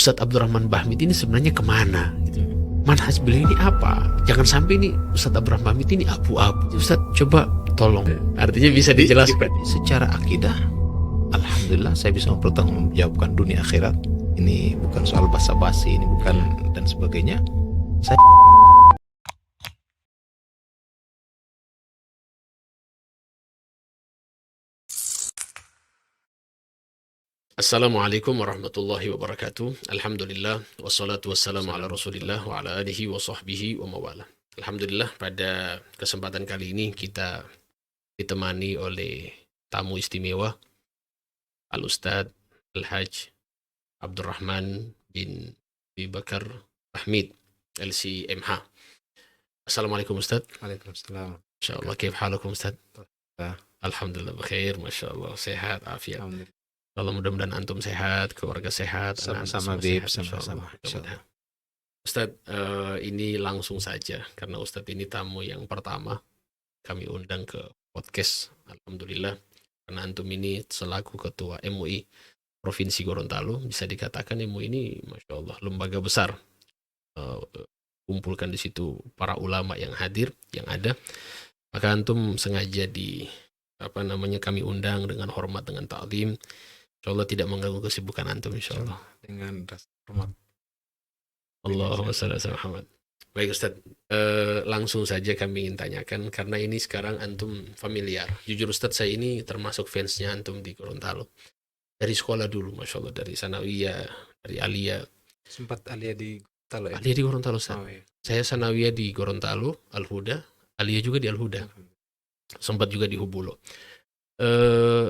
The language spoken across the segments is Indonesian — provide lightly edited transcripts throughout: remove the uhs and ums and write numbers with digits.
Ustadz Abdurrahman Bahmid ini sebenarnya kemana gitu. Manhaj beliau ini apa? Jangan sampai ini Ustadz Abdurrahman Bahmid ini abu-abu. Ustadz coba tolong. Artinya bisa dijelaskan. Secara akidah, alhamdulillah saya bisa mempertanggungjawabkan dunia akhirat. Ini bukan soal basa-basi, ini bukan dan sebagainya. Saya Assalamualaikum warahmatullahi wabarakatuh. Alhamdulillah wassalatu wassalamu ala Rasulillah wa ala alihi wa sahbihi wa mawala. Alhamdulillah pada kesempatan kali ini kita ditemani oleh tamu istimewa Al-Ustadz Al-Hajj Abdurrahman bin Abi Bakar Bahmid LCMH. Assalamualaikum Ustadz. Waalaikumsalam. Insyaallah, kaif halakum Ustadz? Alhamdulillah. Alhamdulillah bikhair, masyaallah, sehat, afiat. Alhamdulillah. Allah mudah-mudahan antum sehat, keluarga sehat, Sama-sama, anak-anak Bib, sehat, sama-sama. insyaallah. Ustadz, ini langsung saja karena Ustadz ini tamu yang pertama kami undang ke podcast. Alhamdulillah, karena antum ini selaku ketua MUI Provinsi Gorontalo, bisa dikatakan MUI ini masya Allah lembaga besar. Kumpulkan di situ para ulama yang hadir, yang ada. Maka antum sengaja kami undang dengan hormat, dengan ta'zim. Insyaallah tidak mengganggu kesibukan antum, insyaallah. Dengan rasa hormat. Allahumma shalli ala Muhammad. Baik Ustaz, langsung saja kami ingin tanyakan, karena ini sekarang antum familiar. Jujur Ustaz, saya ini termasuk fansnya antum di Gorontalo. Dari sekolah dulu, masya Allah, dari sanawiyah, dari aliyah. Sempat Alia di Gorontalo ya? Aliyah di Gorontalo Ustaz. Oh, iya. Saya sanawiyah di Gorontalo, Al-Huda, aliyah juga di Al-Huda. Sempat juga di Hubulo.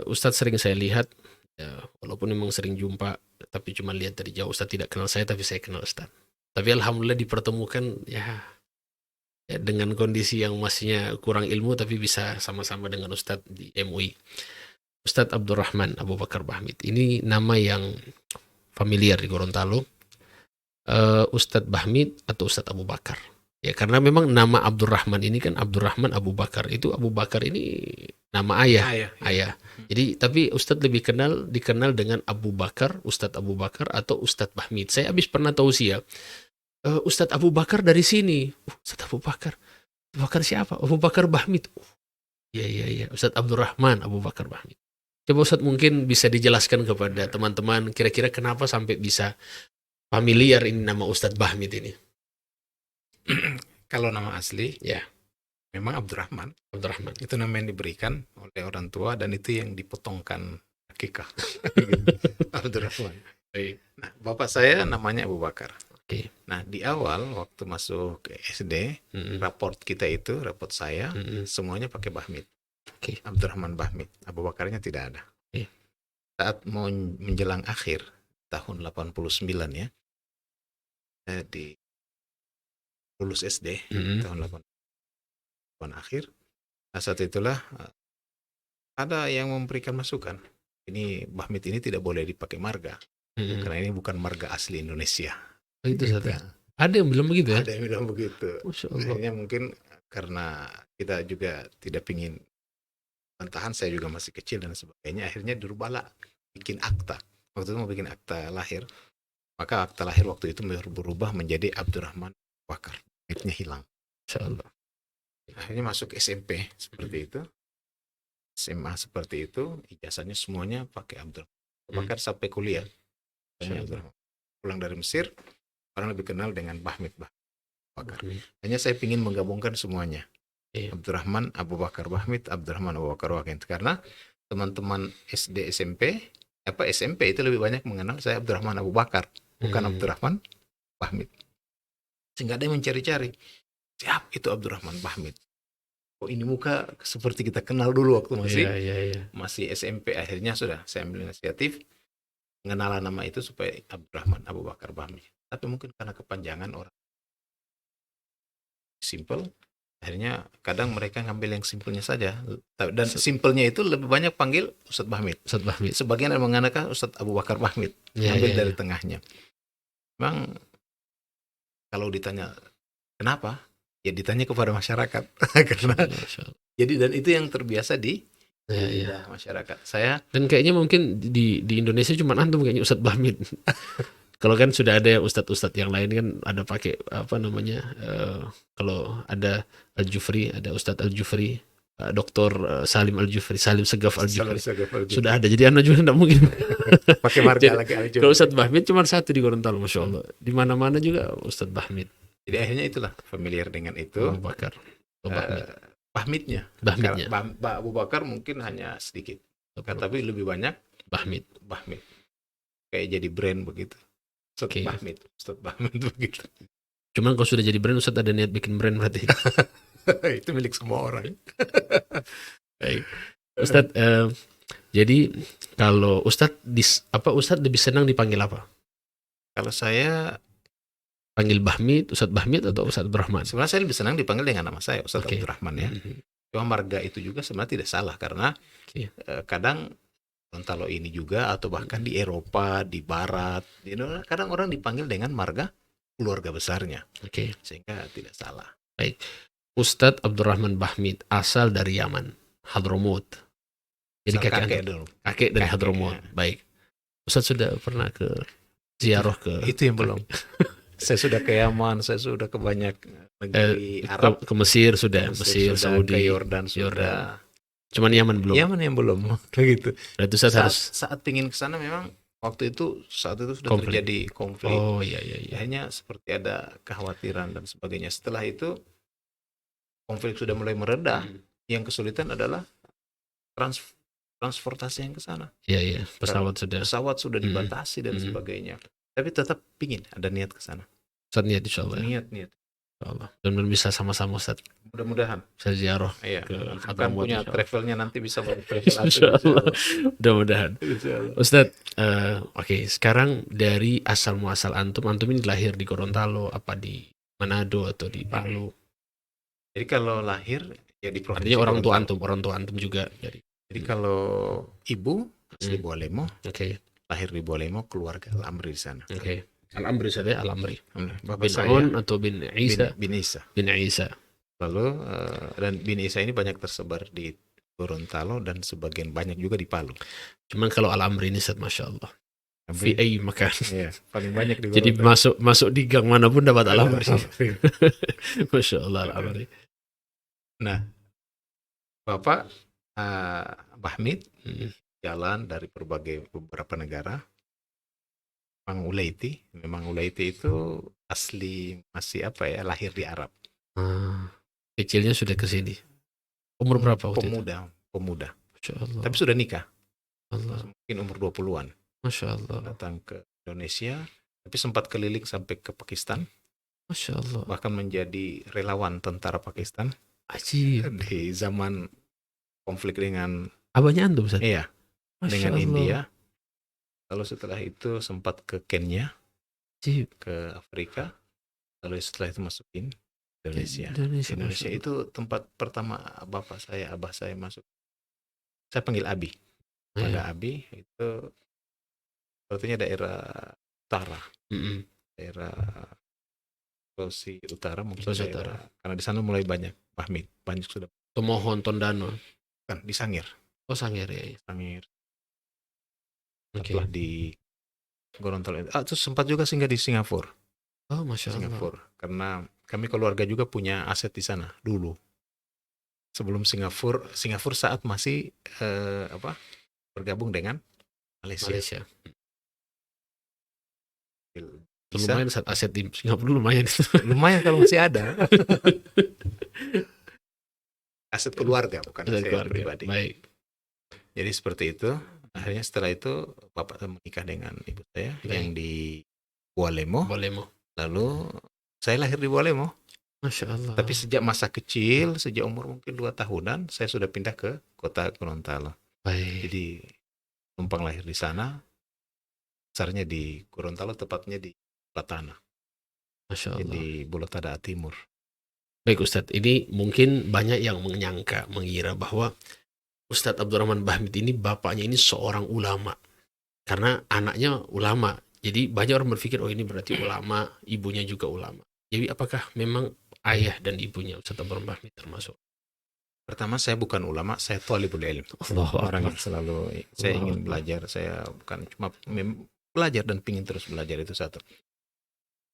Ustaz sering saya lihat, ya, walaupun memang sering jumpa, tapi cuma lihat dari jauh. Ustaz tidak kenal saya, tapi saya kenal Ustaz. Tapi alhamdulillah dipertemukan ya dengan kondisi yang masihnya kurang ilmu, tapi bisa sama-sama dengan Ustaz di MUI. Ustaz Abdurrahman Abu Bakar Bahmid. Ini nama yang familiar di Gorontalo. Ustaz Bahmid atau Ustaz Abu Bakar. Ya, karena memang nama Abdurrahman ini kan Abdurrahman Abu Bakar. Itu Abu Bakar ini nama ayah. Ayah. Jadi tapi Ustadz lebih dikenal dengan Abu Bakar, Ustadz Abu Bakar atau Ustadz Bahmid. Saya habis pernah tausiah. Ustadz Abu Bakar dari sini. Ustadz Abu Bakar. Abu Bakar siapa? Abu Bakar Bahmid. Iya. Ustadz Abdurrahman Abu Bakar Bahmid. Coba Ustadz mungkin bisa dijelaskan kepada teman-teman kira-kira kenapa sampai bisa familiar ini nama Ustadz Bahmid ini. Kalau nama asli Ya, memang Abdurrahman. Abdurrahman. Itu nama yang diberikan oleh orang tua dan itu yang dipotongkan akikah. Abdurrahman. Baik. Nah, bapak saya namanya Abu Bakar. Oke. Nah, di awal waktu masuk ke SD, raport kita itu, raport saya, semuanya pakai Bahmid. Oke. Abdurrahman Bahmid. Abu Bakarnya tidak ada. Oke. Saat mau menjelang akhir tahun 89 ya, saya lulus SD tahun 88 akhir. Nah, saat itulah ada yang memberikan masukan. Ini Bahmid ini tidak boleh dipakai marga. Karena ini bukan marga asli Indonesia. Itu Gitu. saja. Ada yang bilang begitu ya? Ada yang bilang begitu. Masya Allah. Akhirnya mungkin karena kita juga tidak ingin bantahan, saya juga masih kecil dan sebagainya. Akhirnya dirubahlah, bikin akta. Waktu itu mau bikin akta lahir. Maka akta lahir waktu itu berubah menjadi Abdurrahman Bakar. Nya hilang. Insya Allah. Akhirnya masuk SMP seperti itu, SMA seperti itu, ijazahnya semuanya pakai Abdurrahman Bakar sampai kuliah. Pulang dari Mesir, orang lebih kenal dengan Bahmid Bakar. Hanya saya ingin menggabungkan semuanya. Abdurrahman Abu Bakar Bahmid, Abdurrahman Abu Bakar Bahmid. Karena teman-teman SD SMP itu lebih banyak mengenal saya Abdurrahman Abu Bakar, bukan Abdurrahman Bahmid. Sehingga ada yang mencari-cari, siapa itu Abdurrahman Bahmid? Oh, ini muka seperti kita kenal dulu waktu masih SMP. Akhirnya sudah saya ambil inisiatif mengenal nama itu supaya Abdurrahman Abu Bakar Bahmid. Tapi mungkin karena kepanjangan orang simple, akhirnya kadang mereka ngambil yang simpelnya saja. Dan simpelnya itu lebih banyak panggil Ustadz Bahmid. Ustadz Bahmid. Sebagian yang mengatakan Ustadz Abu Bakar Bahmid, ambil dari tengahnya. Memang kalau ditanya kenapa, ya ditanya kepada masyarakat. Karena jadi dan itu yang terbiasa di masyarakat. Saya dan kayaknya mungkin di Indonesia cuma antum kayaknya Ustadz Bahmid. Kalau kan sudah ada ustadz-ustadz yang lain kan ada pakai apa namanya, kalau ada Al-Jufri, ada Ustadz Al-Jufri, Dr. Salim Al-Jufri, Salim Segaf Salam Al-Jufri. Segaf Al-Jufri. Sudah ada, jadi anak juga tidak mungkin. Pakai marga Jadi, lagi Al-Jufri. kalau Ustadz Bahmid cuma satu di Gorontalo, Masya Allah. Di mana-mana juga Ustadz Bahmid. Jadi akhirnya itulah familiar dengan itu. Abu Bakar. Bahmid. Bahmidnya. Bahmidnya. Pak Abu Bakar mungkin hanya sedikit. Tapi lebih banyak Bahmid. Bahmid. Kayak jadi brand begitu. Oke. Ustadz Bahmid begitu. Cuman kalau sudah jadi brand, Ustadz ada niat bikin brand berarti. Itu milik semua orang. Baik. Ustadz, jadi kalau Ustadz Ustadz lebih senang dipanggil apa? Kalau saya Panggil Bahmid, Ustadz Bahmid atau Ustadz Abdurrahman? sebenarnya saya lebih senang dipanggil dengan nama saya, Ustadz Oke. Abdurrahman ya. Cuma marga itu juga sebenarnya tidak salah karena Oke. kadang Gorontalo ini juga atau bahkan di Eropa, di Barat, di Indonesia, kadang orang dipanggil dengan marga keluarga besarnya, Oke. sehingga tidak salah. Ustadz Abdurrahman Bahmid asal dari Yaman, Hadramut. Jadi Asal kakek kakek dulu. dari kakek, Hadramut. ya. Baik. Ustadz sudah pernah ke ziarah ke Itu yang belum. Saya sudah ke Yaman, saya sudah ke banyak negeri Arab, ke Mesir sudah, Mesir, sudah, Saudi, ke Yordan sudah. cuman Yaman belum. Yaman yang belum. Begitu. Berarti Ustadz harus. Saat pingin ke sana memang saat itu sudah Konflik. terjadi konflik. Oh iya. Hanya seperti ada kekhawatiran dan sebagainya. Setelah itu konflik sudah mulai mereda. Yang kesulitan adalah transportasi yang ke sana. Iya. Pesawat sudah. Pesawat sudah dibatasi dan sebagainya. Tapi tetap pingin ada niat ke sana. Ustadz niat insya Allah. Niat. Insya Allah. Dan bisa sama-sama Ustadz. Mudah-mudahan. Bisa ziarah. Iya. Ke Kan Hadramut, punya insya Allah. travelnya nanti bisa buat travel. Insya Allah. Mudah-mudahan. Insya Allah. Ustadz, oke, sekarang dari asal muasal antum ini lahir di Gorontalo, apa di Manado atau di Palu? Jadi kalau lahir ya di provinsi Artinya orang Gorontalo. tua antum juga dari. Jadi kalau ibu asli Bualemo, Oke. lahir di Bualemo, keluarga Al-Amri di sana. Oke. Al-Amri saja, Al-Amri. Bapak Bin saya Aun atau bin Isa? bin Isa. Bin Isa. Lalu dan bin Isa ini banyak tersebar di Gorontalo dan sebagian banyak juga di Palu. Cuman kalau Al-Amri ini Ustadz, Masya Allah. Fi Tapi, ay makan. ya, paling banyak di Jadi Gorontalo. masuk di gang manapun dapat Al-Amri. Al-Amri. Masya Allah Al-Amri. Nah, Bapak Bahmid Hmm. jalan dari beberapa negara. Memang Ulaiti itu asli masih lahir di Arab. Kecilnya sudah ke sini. Umur berapa waktu itu? Pemuda. Masya Allah. Tapi sudah nikah. Allah. Mungkin umur 20-an. Masya Allah. Datang ke Indonesia, tapi sempat keliling sampai ke Pakistan, Masya Allah. bahkan menjadi relawan tentara Pakistan Ajib. di zaman konflik dengan Abahnya antum Ustaz? Masya dengan Allah. India. Lalu setelah itu sempat ke Kenya, Ajib. ke Afrika, lalu setelah itu masukin Indonesia. Indonesia, Indonesia Masya itu tempat pertama abah saya masuk. Saya panggil Abi. Allah. Pada Abi itu sepertinya daerah utara, Mm-mm. daerah Sulawesi Utara mungkin Sulawesi daerah, karena di sana mulai banyak Bahmid, banyak sudah Tomohon, Tondano. kan di Sangir, Oh Sangir ya. Sangir. Oke. Setelah di Gorontalo, terus sempat juga singgah di Singapura, Oh Masya Allah. Singapura, karena kami keluarga juga punya aset di sana dulu. Sebelum Singapura saat masih bergabung dengan Malaysia. Malaysia. Bisa. Lumayan saat aset di Singapura lumayan. Lumayan kalau masih ada. Aset keluarga bukan Aset aset keluarga. pribadi. Baik. Jadi seperti itu. Akhirnya setelah itu bapak menikah dengan ibu saya Baik. yang di Bualemo. Boleh mau. Lalu saya lahir di Bualemo. Masya Allah. Tapi sejak masa kecil, sejak umur mungkin 2 tahunan, saya sudah pindah ke kota Gorontalo. baik. Jadi numpang lahir di sana. Besarnya di Gorontalo, tepatnya di Platana. Masya Allah. Di Bolotada Timur. Baik Ustadz, ini mungkin banyak yang mengira bahwa Ustadz Abdurrahman Bahmid ini bapaknya ini seorang ulama. Karena anaknya ulama. Jadi banyak orang berpikir, oh ini berarti ulama, ibunya juga ulama. Jadi apakah memang ayah dan ibunya Ustadz Abdurrahman Bahmid termasuk? Pertama, saya bukan ulama, saya thalibul ilm. Allahu Orang Akbar. yang selalu saya Allahu ingin Akbar. belajar, saya bukan cuma belajar dan pingin terus belajar, itu satu.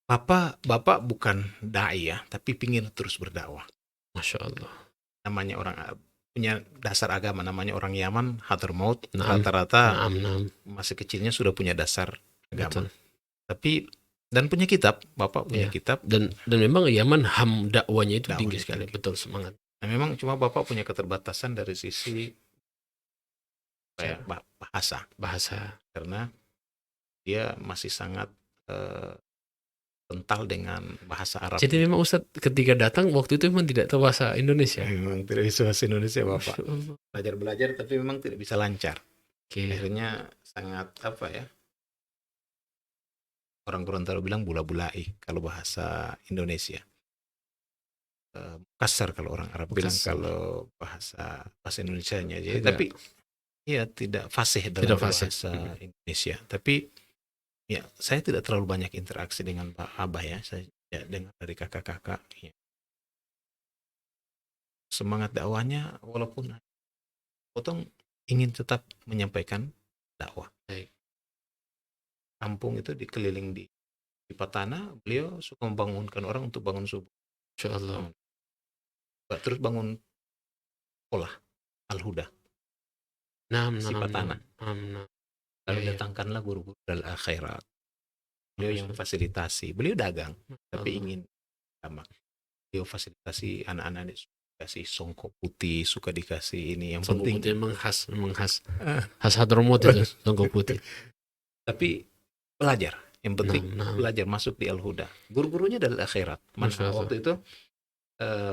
Bapak bukan dai ya, tapi pingin terus berdakwah. Masya Allah. Namanya orang punya dasar agama, namanya orang Yaman, Hadramaut, Naam. rata-rata Naam. masih kecilnya sudah punya dasar agama. Betul. Tapi dan punya kitab, Bapak punya Iya. kitab. Dan memang Yaman ham dakwanya itu tinggi Dakwanya sekali. tinggi. Betul, semangat. Nah, memang cuma Bapak punya keterbatasan dari sisi kayak bahasa, karena dia masih sangat kental dengan bahasa Arab. Jadi memang Ustadz ketika datang waktu itu memang tidak tahu bahasa Indonesia. Memang tidak bisa bahasa Indonesia Bapak. Masya Allah. Belajar tapi memang tidak bisa lancar. Oke. Akhirnya sangat apa ya? Orang Gorontalo bilang bula-bulai kalau bahasa Indonesia. Kasar kalau orang Arab bilang Kasar. kalau bahasa Indonesianya. Jadi Agak- tapi ya tidak fasih dalam Tidak fasih. bahasa Indonesia. Tapi ya saya tidak terlalu banyak interaksi dengan Pak Abah ya. Saya ya, dengar dari kakak-kakak. Ya. Semangat dakwahnya walaupun potong ingin tetap menyampaikan dakwah. Baik. Kampung itu dikeliling di Patana, beliau suka membangunkan orang untuk bangun subuh. Masya Allah. Terus bangun sekolah Al-Huda. Sipatana. Lalu Iya. datangkanlah guru-guru dari akhirat. Beliau yang Masya fasilitasi. Beliau dagang, tapi Allah. ingin sama. Beliau fasilitasi anak-anak dikasih songkok putih, suka dikasih ini. Yang Songkok penting. putih memang khas Hadramaut itu songkok putih. Tapi belajar. Yang penting Nah. belajar masuk di Al-Huda. Guru-gurunya dari akhirat. Masya Allah. Waktu itu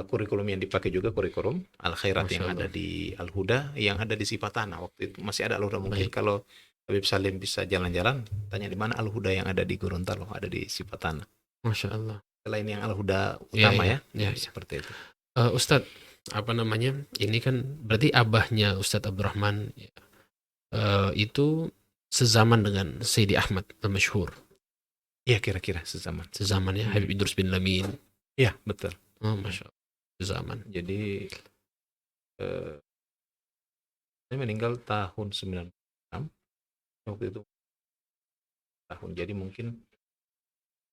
kurikulum yang dipakai juga kurikulum Al-Khairat Masya yang Allah. ada di Al-Huda, yang ada di Sipatana. Waktu itu masih ada Al-Huda. Mungkin Baik. kalau Habib Salim bisa jalan-jalan, tanya di mana Al-Huda yang ada di Gorontalo, ada di Sipatana. Masya Allah. Selain yang Al-Huda utama Iya. seperti itu. Ustadz, apa namanya? Ini kan berarti abahnya Ustadz Abdurrahman itu sezaman dengan Sayyidi Ahmad al-Masyhur. Iya, kira-kira sezaman. Sezaman ya, Habib Idrus bin Lamin. Iya, betul. Oh, Masya Allah. Sezaman. Jadi saya meninggal tahun 96. Waktu itu jadi mungkin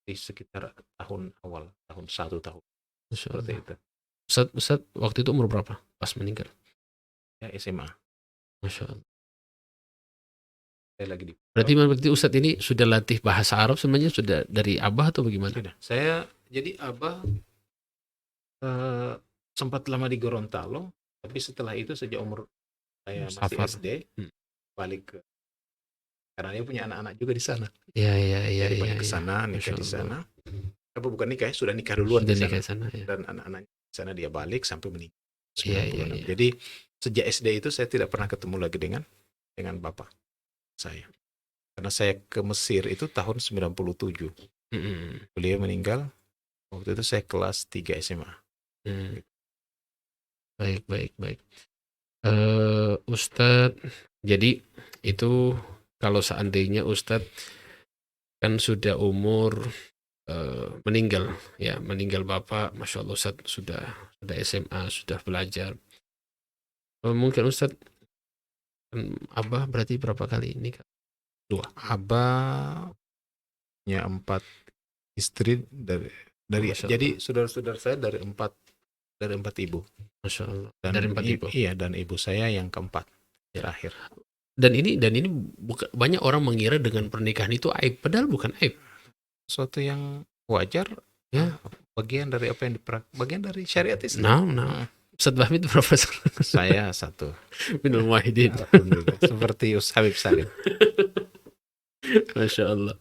di sekitar tahun awal, tahun 1 tahun. Masya Seperti Allah. itu. Ustadz waktu itu umur berapa pas meninggal? Ya, SMA. Masya Allah. Saya lagi di Berarti Ustadz ini sudah latih bahasa Arab sebenarnya sudah dari abah atau bagaimana? Sudah. Saya jadi abah sempat lama di Gorontalo, tapi setelah itu sejak umur saya masih Safar. SD, balik ke, karena dia punya anak-anak juga di sana. Iya. Jadi balik ke sana, nikah di sana. Apa bukan nikah ya? Sudah nikah duluan Sudah di nikah sana. sana ya. Dan anak-anak di sana dia balik sampai menikah. Iya. Jadi sejak SD itu saya tidak pernah ketemu lagi dengan bapak saya. Karena saya ke Mesir itu tahun 97. Beliau meninggal waktu itu saya kelas 3 SMA. Baik. Ustadz, jadi itu kalau seandainya Ustadz kan sudah umur meninggal bapak, Masya Allah Ustadz sudah SMA, sudah belajar. Mungkin Ustadz abah berarti berapa kali ini? 2. Abah punya 4 istri dari jadi saudara-saudara saya dari 4 ibu. Masya Allah. Dan Dari 4 ibu. Iya, dan ibu saya yang keempat terakhir. Dan ini banyak orang mengira dengan pernikahan itu aib, padahal bukan aib. Suatu yang wajar, ya. Bagian dari apa yang bagian dari syariat Islam. Ustadz Bahmid berapa? Saya 1. Minul Wahidin. Seperti Habib Salim. Masya Allah.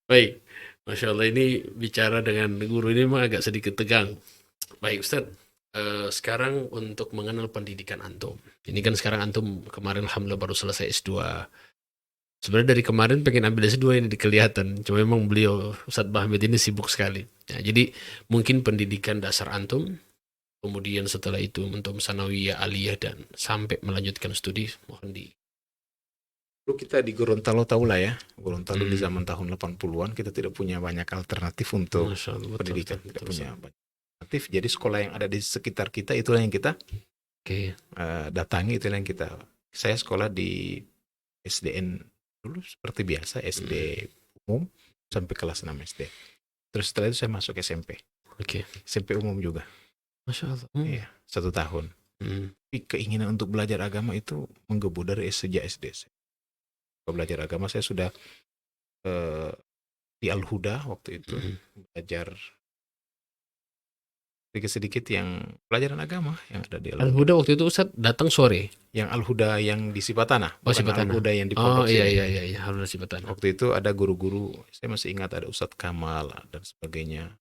Baik, Masya Allah, ini bicara dengan guru ini memang agak sedikit tegang. Baik Ustadz, sekarang untuk mengenal pendidikan antum. Ini kan sekarang antum kemarin alhamdulillah baru selesai S2. Sebenarnya dari kemarin pengen ambil S2 ini kelihatan. Cuma memang beliau Ustadz Bahmid ini sibuk sekali. Ya, jadi mungkin pendidikan dasar antum, kemudian setelah itu untuk sanawiyah, aliyah, dan sampai melanjutkan studi, mohon di. Dulu kita di Gorontalo tahu lah ya, Gorontalo di zaman tahun 80-an kita tidak punya banyak alternatif untuk pendidikan, tidak punya banyak alternatif. Jadi sekolah yang ada di sekitar kita itulah yang kita datangi, itulah yang kita. Saya sekolah di SDN dulu seperti biasa SD umum sampai kelas 6 SD. Terus setelah itu saya masuk SMP. Oke. SMP umum juga. Masya Allah. Iya, 1 tahun. Tapi keinginan untuk belajar agama itu menggebu dari sejak SD. Belajar agama saya sudah di Al-Huda waktu itu belajar sedikit-sedikit yang pelajaran agama yang ada di Al-Huda. Al-Huda waktu itu Ustadz datang sore. Yang Al-Huda yang di Sipatana, Oh, bukan Sipatana. Al-Huda yang di Oh pondok iya sini. iya Al-Huda Sipatana. Waktu itu ada guru-guru, saya masih ingat ada Ustadz Kamal dan sebagainya.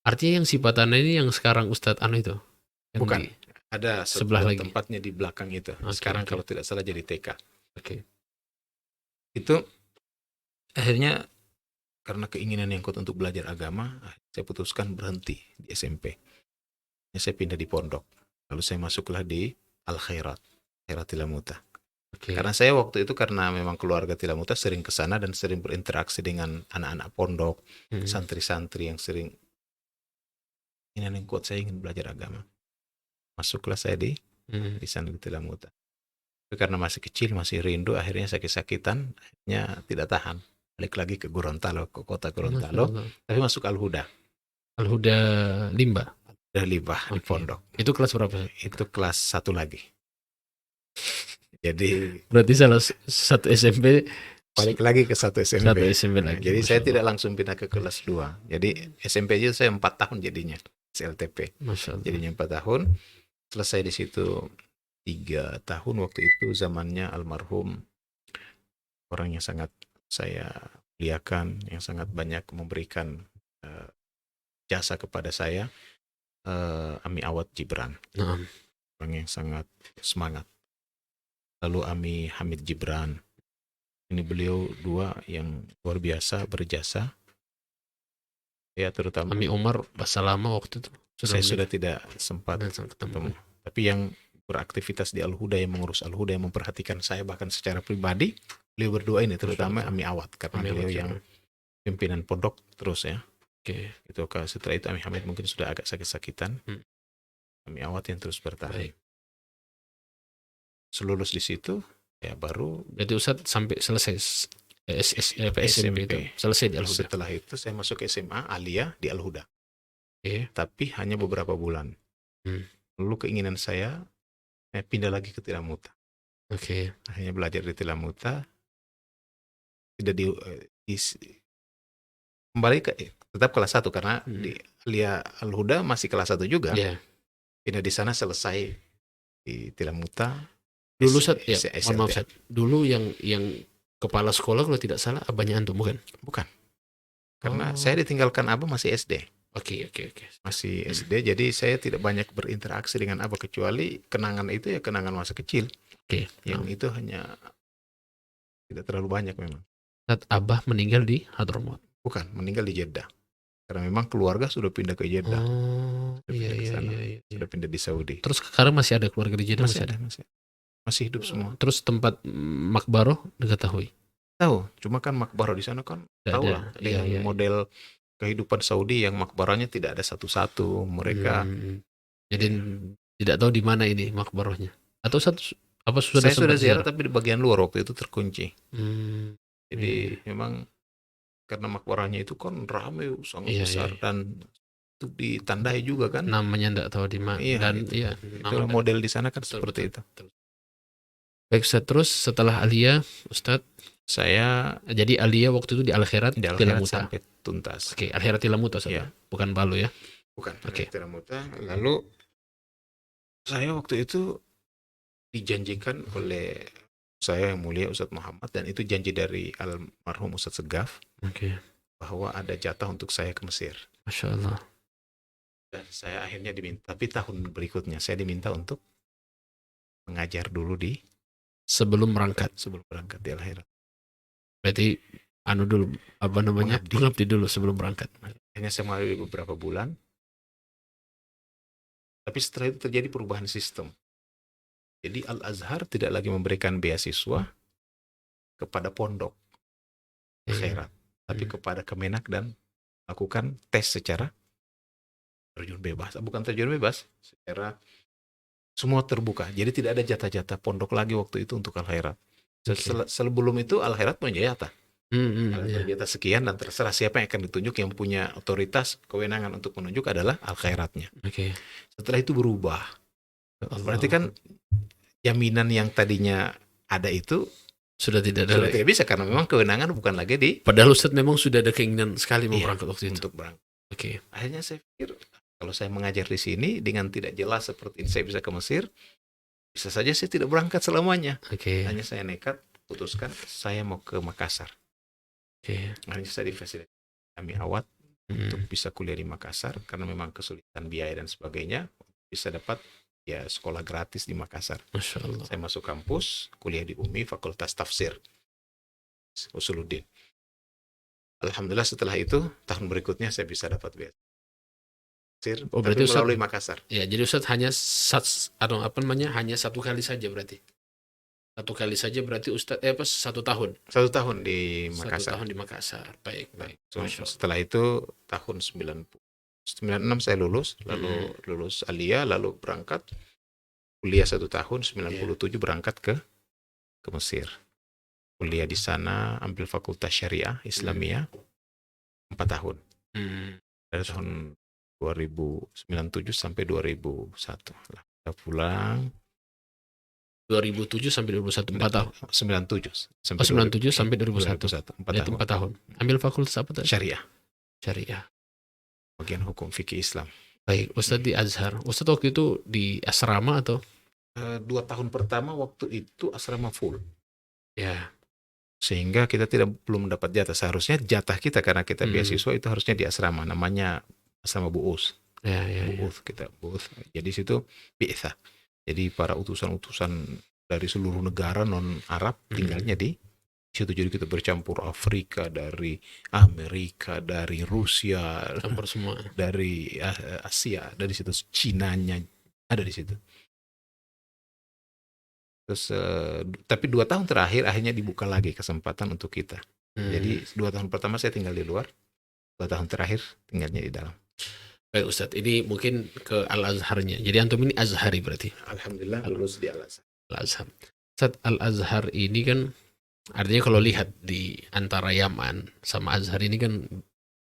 Artinya yang Sipatana ini yang sekarang Ustadz Anu itu? Yang Bukan, di ada sebelah lagi. tempatnya di belakang itu. Oke, Sekarang oke. kalau tidak salah jadi TK. Oke. Itu akhirnya karena keinginan yang kuat untuk belajar agama, saya putuskan berhenti di SMP. Saya pindah di pondok. Lalu saya masuklah di Al-Khairat, Khairat Tilamuta. Oke. Karena saya waktu itu karena memang keluarga Tilamuta sering ke sana dan sering berinteraksi dengan anak-anak pondok, santri-santri yang sering keinginan yang kuat saya ingin belajar agama. Masuklah saya di sana di Tilamuta. Tapi karena masih kecil, masih rindu, akhirnya sakit-sakitan, akhirnya tidak tahan. Balik lagi ke Gorontalo, ke kota Gorontalo, tapi masuk Al-Huda. Al-Huda Limba. Udah libah di pondok. Itu kelas berapa? Itu kelas 1 lagi. Jadi berarti salah satu SMP balik lagi ke satu SMP. Satu SMP lagi. Jadi saya tidak langsung pindah ke kelas 2. Jadi SMP aja saya 4 tahun jadinya. SLTP. Masya Allah. Jadinya 4 tahun. Selesai di situ 3 tahun waktu itu zamannya almarhum orang yang sangat saya muliakan, yang sangat banyak memberikan jasa kepada saya. Ami Awad Gibran, orang yang sangat semangat. Lalu Ami Hamid Gibran, ini beliau 2 yang luar biasa berjasa. Ya terutama Ami Umar bahasa lama waktu itu. Saya sudah tidak sempat ketemu. Tapi yang beraktivitas di Al-Huda, yang mengurus Al-Huda, yang memperhatikan saya bahkan secara pribadi, beliau berdua ini terutama Ami Awad karena beliau yang pimpinan pondok terus ya. Oke. Itu setelah itu Ami Hamid mungkin sudah agak sakit-sakitan. Ami Awad yang terus bertahan. Selulus di situ ya baru. Jadi Ustadz sampai selesai SMP itu selesai di Al-Huda. Setelah itu saya masuk SMA Aliyah di Al-Huda. Tapi hanya beberapa bulan. Lalu keinginan saya pindah lagi ke Tilamuta. Akhirnya belajar di Tilamuta. Tidak kembali ke tetap kelas 1 karena di Aliyah Al-Huda masih kelas 1 juga. Pindah di sana selesai di Tilamuta. Dulu dulu yang kepala sekolah kalau tidak salah abahnya antum bukan? Bukan. Karena saya ditinggalkan abah masih SD. Oke. Masih SD, jadi saya tidak banyak berinteraksi dengan abah kecuali kenangan itu ya kenangan masa kecil. Yang itu hanya tidak terlalu banyak memang. Saat abah meninggal di Hadramaut? Bukan, meninggal di Jeddah. Karena memang keluarga sudah pindah ke Jeddah. Sudah pindah di Saudi. Terus sekarang masih ada keluarga di Jeddah? Masih hidup semua. Terus tempat makbaroh diketahui? Tahu, cuma kan makbaroh di sana kan tahu lah dengan model kehidupan Saudi yang makbarahnya tidak ada satu-satu mereka. Jadi tidak tahu di mana ini makbarohnya. Atau sudah sudah ziarah tapi di bagian luar waktu itu terkunci. Jadi memang karena makbarahnya itu kan ramai sangat besar dan itu ditandai juga kan. Namanya tidak tahu di mana. Itulah model di sana kan seperti itu. Baik Ustadz, terus setelah Aliyah Ustadz saya jadi Aliyah waktu itu di Al-Khairat Tilamuta sampai tuntas. Al-Khairat Tilamuta bukan Balu ya? Bukan. Tilamuta. Lalu saya waktu itu dijanjikan oleh saya yang mulia Ustadz Muhammad dan itu janji dari almarhum Ustadz Segaf bahwa ada jatah untuk saya ke Mesir. Masya Allah. Dan saya akhirnya diminta, tapi tahun berikutnya saya diminta untuk mengajar dulu sebelum berangkat di Al-Khairat. Berarti mengabdi dulu sebelum berangkat. Hanya saya mengabdi beberapa bulan. Tapi setelah itu terjadi perubahan sistem. Jadi Al-Azhar tidak lagi memberikan beasiswa kepada pondok Khairat, tapi kepada Kemenak dan lakukan tes secara terjun bebas. Bukan terjun bebas, secara semua terbuka. Jadi tidak ada jatah-jatah pondok lagi waktu itu untuk Al-Khairat. Sebelum itu Al-Khairat punya jatah. Iya. Jatah sekian dan terserah siapa yang akan ditunjuk, yang punya otoritas kewenangan untuk menunjuk adalah Al-Khairatnya. Oke. Setelah itu berubah. Berarti Allah. kan jaminan yang tadinya ada itu Sudah tidak ada sudah lagi. tidak bisa karena memang kewenangan bukan lagi di Padahal Ustadz memang sudah ada keinginan sekali mau Iya, berangkat waktu itu. untuk berangkat. Oke. Akhirnya saya pikir kalau saya mengajar di sini dengan tidak jelas seperti ini saya bisa ke Mesir, bisa saja saya tidak berangkat selamanya. Oke. Hanya saya nekat putuskan saya mau ke Makassar. Oke. Hanya saya difasilitasi kami awat untuk bisa kuliah di Makassar karena memang kesulitan biaya dan sebagainya, bisa dapat ya sekolah gratis di Makassar. Masya Allah. Saya masuk kampus, kuliah di UMI, Fakultas Tafsir Usuluddin. Alhamdulillah setelah itu tahun berikutnya saya bisa dapat beasiswa. Oh, Tapi berarti Ustadz, melalui Makassar. ya jadi Ustadz hanya hanya satu kali saja berarti. Satu kali saja berarti Ustadz 1 tahun. 1 tahun di 1 Makassar. tahun di Makassar. Baik. So, Masya Allah. setelah itu tahun 96 saya lulus, lalu lulus Aliyah, lalu berangkat kuliah 1 tahun, 97 berangkat ke Mesir. Kuliah di sana, ambil Fakultas Syariah Islamiyah 4 tahun. Dari tahun 2097 sampai 2001. Lah, kita pulang 2007 sampai 2001, 4 tahun. 97 Oh, 97 sampai 2001. 4 Berarti tahun. 4 tahun. Ambil fakultas apa tadi? Syariah, Syariah. bagian hukum fikih Islam. Baik, Ustadz di Azhar. Ustadz waktu itu di asrama atau? 2 tahun pertama waktu itu asrama full. Ya. Sehingga kita belum mendapat jatah. Seharusnya jatah kita karena kita beasiswa itu harusnya di asrama, namanya asrama bu'us. Ya. Bu'us. Jadi situ bi'tha. Jadi para utusan-utusan dari seluruh negara non Arab tinggalnya di situ. Jadi kita bercampur Afrika, dari Amerika, dari Rusia, Campur semua. dari Asia, dari situ Cinanya ada di situ. Terus tapi 2 tahun terakhir akhirnya dibuka lagi kesempatan untuk kita. Jadi 2 tahun pertama saya tinggal di luar, 2 tahun terakhir tinggalnya di dalam. Baik Ustadz, ini mungkin ke Al-Azharnya. Jadi antum ini Azhari berarti. Alhamdulillah lulus di Al-Azhar. Al-Azhar. Ustadz, Al-Azhar ini kan artinya kalau lihat di antara Yaman sama Azhar ini kan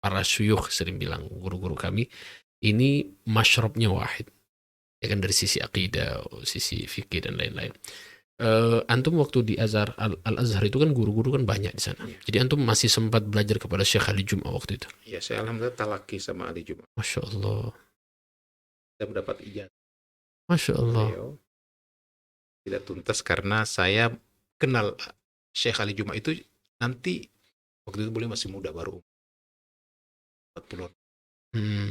para syuyukh sering bilang, guru-guru kami, ini masyrabnya wahid. Ya kan dari sisi akidah, sisi fikih dan lain-lain. Antum waktu di Al-Azhar itu kan guru-guru kan banyak di sana. Jadi antum masih sempat belajar kepada Syekh Ali Jum'ah waktu itu. Iya, saya alhamdulillah talaki sama Ali Jum'ah. Masya Allah. Saya mendapat ijazah. Masya Allah. Beliau tidak tuntas karena saya kenal Syekh Ali Jum'ah itu nanti waktu itu beliau masih muda, baru 40.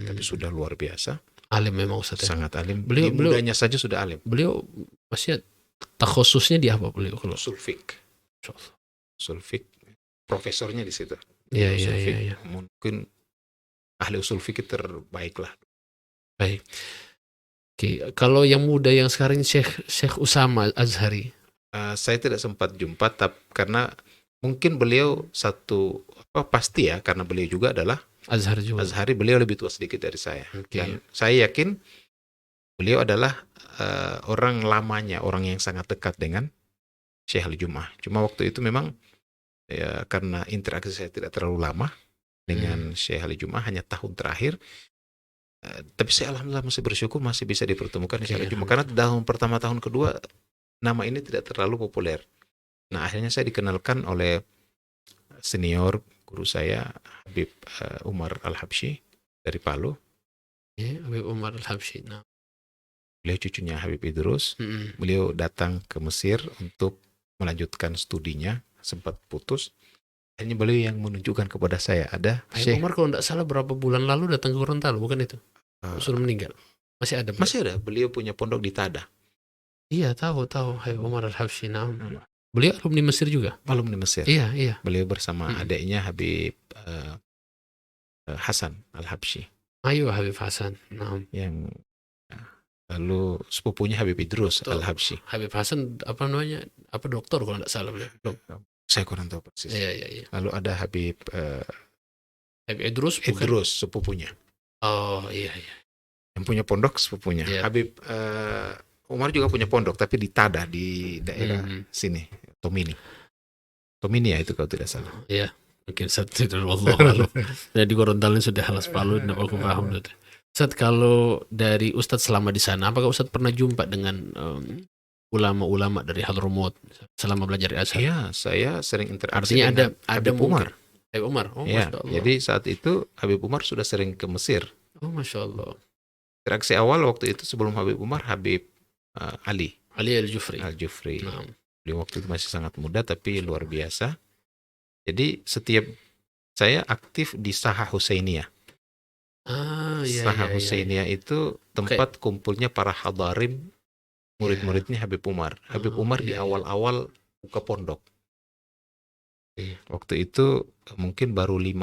Tapi sudah luar biasa. Alim memang Ustaz ya. Sangat alim. Beliau Mudanya saja sudah alim. Beliau masih takhususnya di apa beliau kalau usul fiqh. Usul fiqh. Profesornya di situ. Iya. Mungkin ahli usul fikih terbaik lah. Baik. Oke, kalau yang muda yang sekarang Syekh Usama Azhari. Saya tidak sempat jumpa karena mungkin beliau pasti ya, karena beliau juga adalah Azhar juga. Azhari, beliau lebih tua sedikit dari saya. Okay. Dan saya yakin beliau adalah orang lamanya, orang yang sangat dekat dengan Syekh Ali Jum'ah. Cuma waktu itu memang ya, karena interaksi saya tidak terlalu lama dengan Syekh Ali Jum'ah, hanya tahun terakhir. Tapi saya alhamdulillah masih bersyukur masih bisa dipertemukan Syekh Ali Jum'ah, karena tahun pertama, tahun kedua nama ini tidak terlalu populer. Nah, akhirnya saya dikenalkan oleh senior guru saya, Habib Umar Al-Habsyi dari Palu. Ya, Habib Umar Al-Habsyi. Nah. Beliau cucunya Habib Idrus. Beliau datang ke Mesir untuk melanjutkan studinya, sempat putus. Akhirnya beliau yang menunjukkan kepada saya, ada Habib Umar kalau tidak salah berapa bulan lalu datang ke Gorontalo, bukan itu? Sudah meninggal. Masih ada? Masih ada. Beliau punya pondok di Tada. Iya, tahu Habib Umar Al-Habsyi. Nah. Beliau alumni Mesir juga? Alumni Mesir. Iya. Beliau bersama adiknya Habib Hasan Al-Habsyi. Ayo Habib Hasan. Nah. Yang lalu sepupunya Habib Idrus Al-Habsyi. Habib Hasan apa namanya? Apa doktor kalau tidak salah beliau? Saya kurang tahu persis. Iya. Lalu ada Habib Idrus bukan? Idrus sepupunya. Oh iya. Yang punya pondok sepupunya. Yeah. Habib Umar juga punya pondok, tapi di Tada, di daerah sini. Tomini ya itu kalau tidak salah. Ya, mungkin Ustaz tidak wallahu alam. Saya di Gorontalo sudah halas Palu, tidak aku paham. Ustaz, kalau dari Ustaz selama di sana, apakah Ustaz pernah jumpa dengan ulama-ulama dari Hadramaut selama belajar di Azhar? Iya, saya sering interaksi Artinya dengan ada Habib Umar. Habib Umar. Oh, Ya, Masya Allah. jadi saat itu Habib Umar sudah sering ke Mesir. Oh, Masya Allah. Interaksi awal waktu itu sebelum Habib Umar, Habib Ali Ali Al-Jufri. Al-Jufri. Nah. Beliau waktu itu masih sangat muda tapi luar biasa. Jadi setiap saya aktif di Saha Husainiyah. Iya, Saha iya. Husainiyah itu tempat kumpulnya para hadarim, murid-muridnya Habib Umar. Habib Umar di awal-awal buka pondok. Waktu itu mungkin baru 6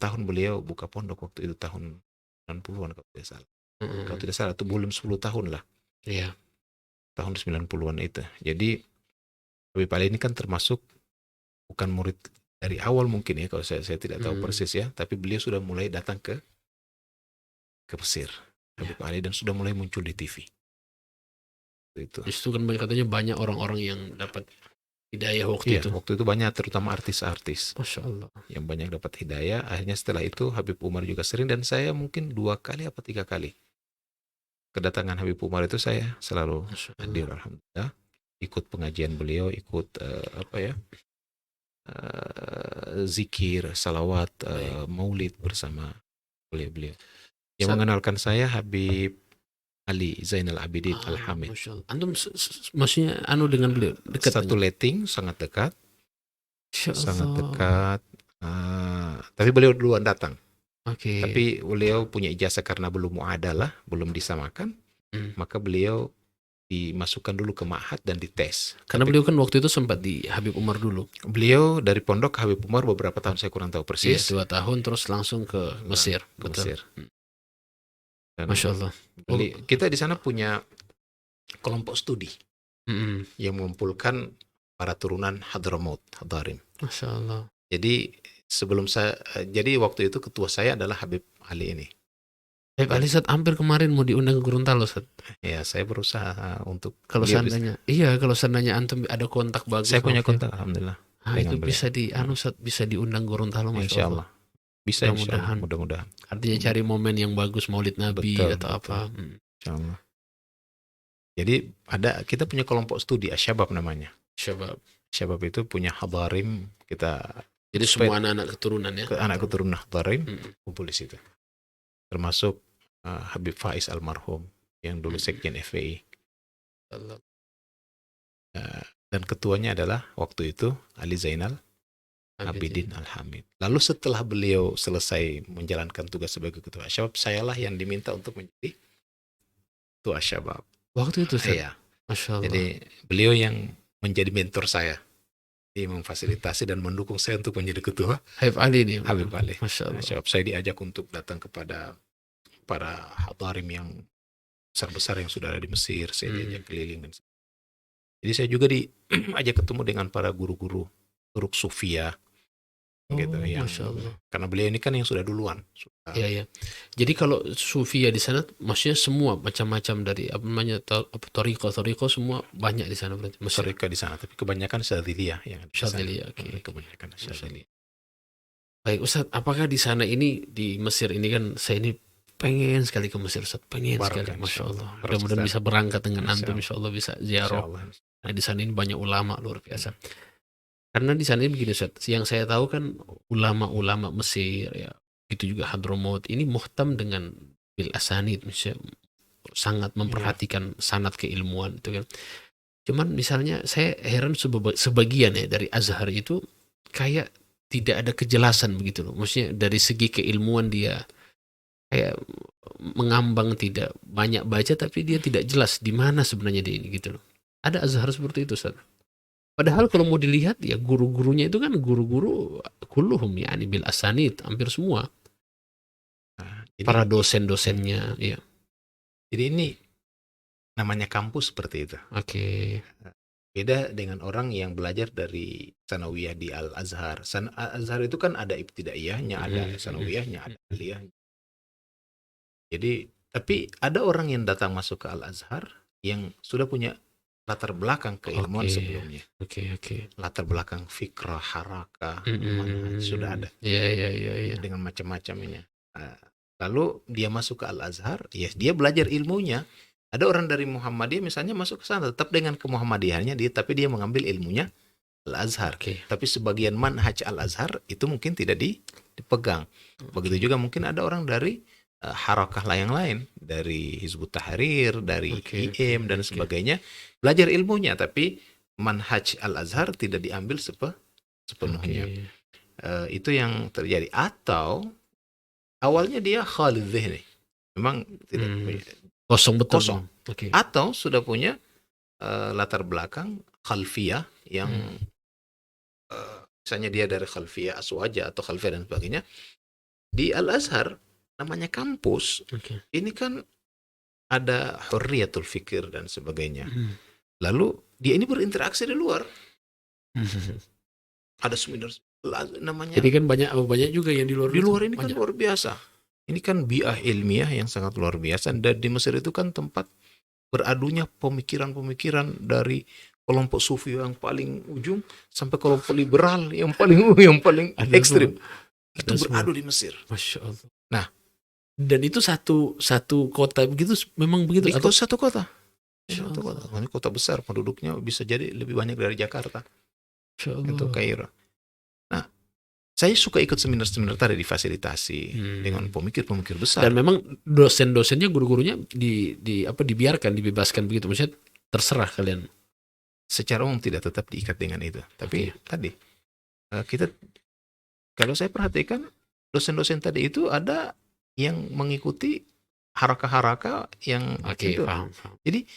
tahun beliau buka pondok waktu itu tahun 90-an kalau tidak salah. Kalau tidak salah, itu belum 10 tahun lah. Iya. Tahun 90-an itu. Jadi Habib Ali ini kan termasuk bukan murid dari awal mungkin ya, kalau saya tidak tahu persis ya, tapi beliau sudah mulai datang ke Mesir. Habib Ali, dan sudah mulai muncul di TV. Itu. Justru kan katanya banyak orang-orang yang dapat hidayah waktu itu. Waktu itu banyak, terutama artis-artis. Masya Allah. Yang banyak dapat hidayah. Akhirnya setelah itu Habib Umar juga sering, dan saya mungkin 2 kali atau 3 kali kedatangan Habib Umar itu saya selalu hadir, alhamdulillah. Ikut pengajian beliau, ikut zikir, salawat, maulid bersama beliau. Yang mengenalkan saya Habib Ali Zainal Abidin Al-Hamid. Antum maksudnya dengan beliau dekat? Satu letting, sangat dekat. Sangat dekat. Tapi beliau duluan datang. Tapi beliau punya ijazah karena belum muadalah, belum disamakan. Maka beliau dimasukkan dulu ke ma'had dan dites. Karena beliau kan waktu itu sempat di Habib Umar dulu. Beliau dari pondok ke Habib Umar beberapa tahun, saya kurang tahu persis. 2 tahun terus langsung ke Mesir. Mesir. Masya Allah. Kita di sana punya kelompok studi yang mengumpulkan para turunan Hadramaut, Hadarim. Masya Allah. Jadi jadi waktu itu ketua saya adalah Habib Ali ini. Habib Ali saat hampir kemarin mau diundang ke Gorontalo, Ustaz. Ya, saya berusaha untuk kalau seandainya antum ada kontak bagus. Saya punya kontak, alhamdulillah. Itu bisa bisa diundang Gorontalo, Masya Allah. Bisa, mudah-mudahan. Artinya cari momen yang bagus, Maulid Nabi atau apa. Insyaallah. Jadi kita punya kelompok studi Asyabab namanya. Syabab itu punya hadarim kita. Jadi semua anak-anak keturunan ya. Anak keturunan hadarim kumpul di situ. Termasuk Habib Faiz almarhum yang dulu sekjen FPI. Dan ketuanya adalah waktu itu Ali Zainal Abidin Al-Hamid. Lalu setelah beliau selesai menjalankan tugas sebagai ketua Asyabab, sayalah yang diminta untuk menjadi ketua Asyabab. Waktu itu saya. Masya Allah. Jadi beliau yang menjadi mentor saya. Dia memfasilitasi dan mendukung saya untuk menjadi ketua. Habib Ali ini. Habib Ali. Masya Allah. Asyabab. Saya diajak untuk datang kepada para hadarim yang besar-besar yang sudah ada di Mesir. Saya diajak keliling. Jadi saya juga diajak ketemu dengan para guru-guru Turuk Sufia. Gitu Masya Allah. Karena beliau ini kan yang sudah duluan. Iya. Jadi kalau Sufia di sana maksudnya semua macam-macam dari apa namanya Toriko semua banyak di sana berarti. Toriko di sana, tapi kebanyakan Syadziliyah yang ada di sana. Syadziliyah, oke. Kebanyakan Syadziliyah. Baik Ustaz, apakah di sana ini di Mesir ini kan saya ini pengen sekali ke Mesir, Ustaz. Pengen sekali, Masya Allah. Mudah-mudahan bisa berangkat dengan antum, Insya Allah bisa ziarah. Nah di sana ini banyak ulama luar biasa. Karena di sana ini begini Ustaz, yang saya tahu kan ulama-ulama Mesir ya, itu juga Hadramaut ini muhtam dengan bil asanid, sangat memperhatikan sanad keilmuan itu kan. Cuman misalnya saya heran sebagian ya dari Azhar itu kayak tidak ada kejelasan begitu loh. Maksudnya dari segi keilmuan dia kayak mengambang, tidak banyak baca tapi dia tidak jelas di mana sebenarnya dia ini gitu loh. Ada Azhar seperti itu Ustaz. Padahal kalau mau dilihat ya guru-gurunya itu kan guru-guru kulluhum yani bil asanid, hampir semua. Para dosen-dosennya ya. Jadi ini namanya kampus seperti itu. Oke. Beda dengan orang yang belajar dari sanawiyah di Al-Azhar. Al-Azhar itu kan ada ibtidaiyahnya, ada sanawiyahnya, ada aliyah. Jadi tapi ada orang yang datang masuk ke Al-Azhar yang sudah punya latar belakang keilmuan Oke. sebelumnya. Oke. Latar belakang fikrah, harakah, Mm-mm. manhaj sudah ada Iya. dengan macam-macamnya. Lalu dia masuk ke Al-Azhar, ya dia belajar ilmunya. Ada orang dari Muhammadiyah misalnya masuk ke sana tetap dengan kemuhammadiyahannya dia, tapi dia mengambil ilmunya Al-Azhar. Oke. Tapi sebagian manhaj Al-Azhar itu mungkin tidak dipegang. Begitu juga mungkin ada orang dari harakah yang lain, dari Hizbut Tahrir, dari Oke. IM dan sebagainya, belajar ilmunya, tapi manhaj Al-Azhar tidak diambil sepenuhnya. Oke. Itu yang terjadi. Atau awalnya dia khalid dhihni, memang tidak Kosong betul. kosong. Oke. Atau sudah punya latar belakang khalfiyah yang misalnya dia dari khalfiyah aswaja atau khalfiyah dan sebagainya. Di Al-Azhar namanya kampus, Oke. ini kan ada hurriyatul fikir dan sebagainya. Lalu dia ini berinteraksi di luar. Ada seminar namanya. Jadi kan banyak juga yang di luar. Di luar ini kan banyak. luar biasa. Ini kan bi'ah ilmiah yang sangat luar biasa. Dan di Mesir itu kan tempat beradunya pemikiran-pemikiran dari kelompok sufi yang paling ujung sampai kelompok liberal yang paling Ada ekstrim. semua. Itu beradu di Mesir. Masya Allah. Nah, dan itu satu kota begitu, memang begitu? Itu satu kota. Masya Satu Allah. kota. Ini kota besar, penduduknya bisa jadi lebih banyak dari Jakarta. Masya Allah. Itu Kairo. Nah, saya suka ikut seminar-seminar tadi difasilitasi dengan pemikir-pemikir besar. Dan memang dosen-dosennya, guru-gurunya dibiarkan, dibebaskan begitu. Maksudnya terserah kalian. Secara umum tidak tetap diikat dengan itu. Tapi tadi kita, kalau saya perhatikan dosen-dosen tadi itu ada yang mengikuti harakah-harakah yang Oke, itu. paham. Jadi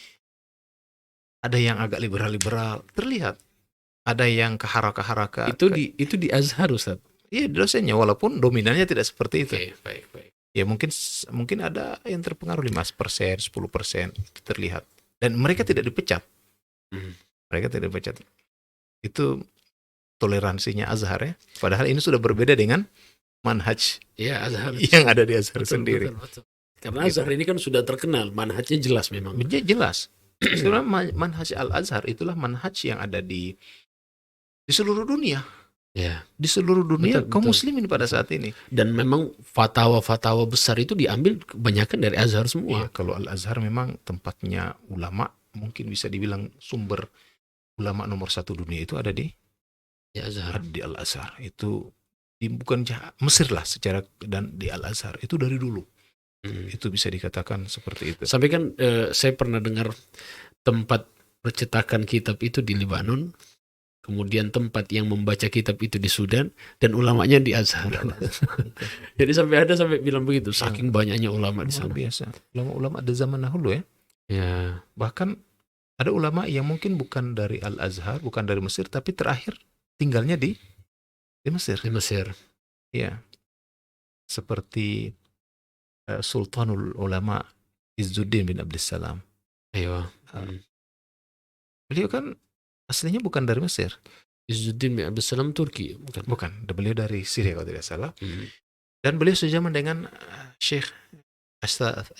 ada yang agak liberal-liberal terlihat. Ada yang ke harakah-harakah. Itu di Azhar, Ustaz. Iya, dosennya walaupun dominannya tidak seperti itu. Oke, baik. Ya mungkin ada yang terpengaruh 5%, 10% itu terlihat. Dan mereka tidak dipecat. Mereka tidak dipecat. Itu toleransinya Azhar ya. Padahal ini sudah berbeda dengan manhaj Azhar yang ada di Azhar sendiri. Betul. Karena Azhar ini kan sudah terkenal, manhajnya jelas memang. Jelas. Sebenarnya manhaj Al-Azhar itulah manhaj yang ada di seluruh dunia. Ya. Di seluruh dunia kaum betul. muslimin pada saat ini. Dan memang fatwa-fatwa besar itu diambil kebanyakan dari Azhar semua. Iya, kalau Al-Azhar memang tempatnya ulama, mungkin bisa dibilang sumber ulama nomor 1 dunia itu ada di Azhar. Di Al-Azhar. Itu bukan Mesir lah secara, dan di Al-Azhar itu dari dulu. Itu bisa dikatakan seperti itu. Sampai kan saya pernah dengar tempat percetakan kitab itu di Lebanon, kemudian tempat yang membaca kitab itu di Sudan, dan ulamanya di Azhar. Jadi sampai bilang begitu, saking banyaknya ulama di sana. Biasa. Ulama-ulama ada zaman dahulu ya. Ya. Bahkan ada ulama yang mungkin bukan dari Al-Azhar, bukan dari Mesir, tapi terakhir tinggalnya di Mesir. Di Mesir. Iya. Seperti Sultanul Ulama Izzuddin bin Abdussalam. Ayo. Beliau kan aslinya bukan dari Mesir. Izzuddin bin Abdussalam Turki, bukan? Bukan, beliau dari Syria kalau tidak salah. Dan beliau sejaman dengan Syekh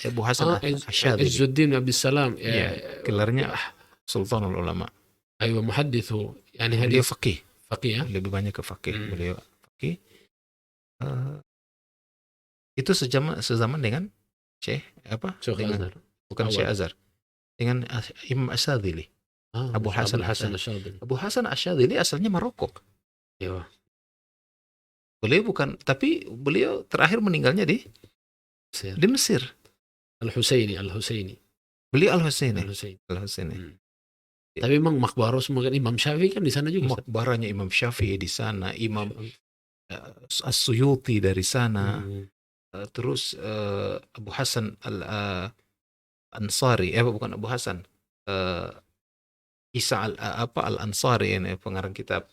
Abu Hasan Asyadili. Izzuddin bin Abdussalam. Ya, gelarnya Sultanul Ulama. Ayo, muhaddithu. Yani Beliau hadis faqih. Faqih ya? Lebih banyak ke faqih. Beliau faqih. Itu sezaman dengan Syekh apa? Azhar. Bukan Syekh Azhar. Dengan Imam Asyadili. Abu Hasan Asyadili. Abu Hasan Asyadili asalnya Maroko. Iya. Beliau bukan, tapi beliau terakhir meninggalnya di Mesir. Al-Husaini. Beliau Al-Husaini. Tapi memang makbaro semua kan, Imam Syafi'i kan di sana juga. Makbaranya Imam Syafi'i di sana, Imam As-Suyuti dari sana. Terus Abu Hasan Al-Ansari, bukan Abu Hasan, Isa Al-Ansari, ini pengarang kitab.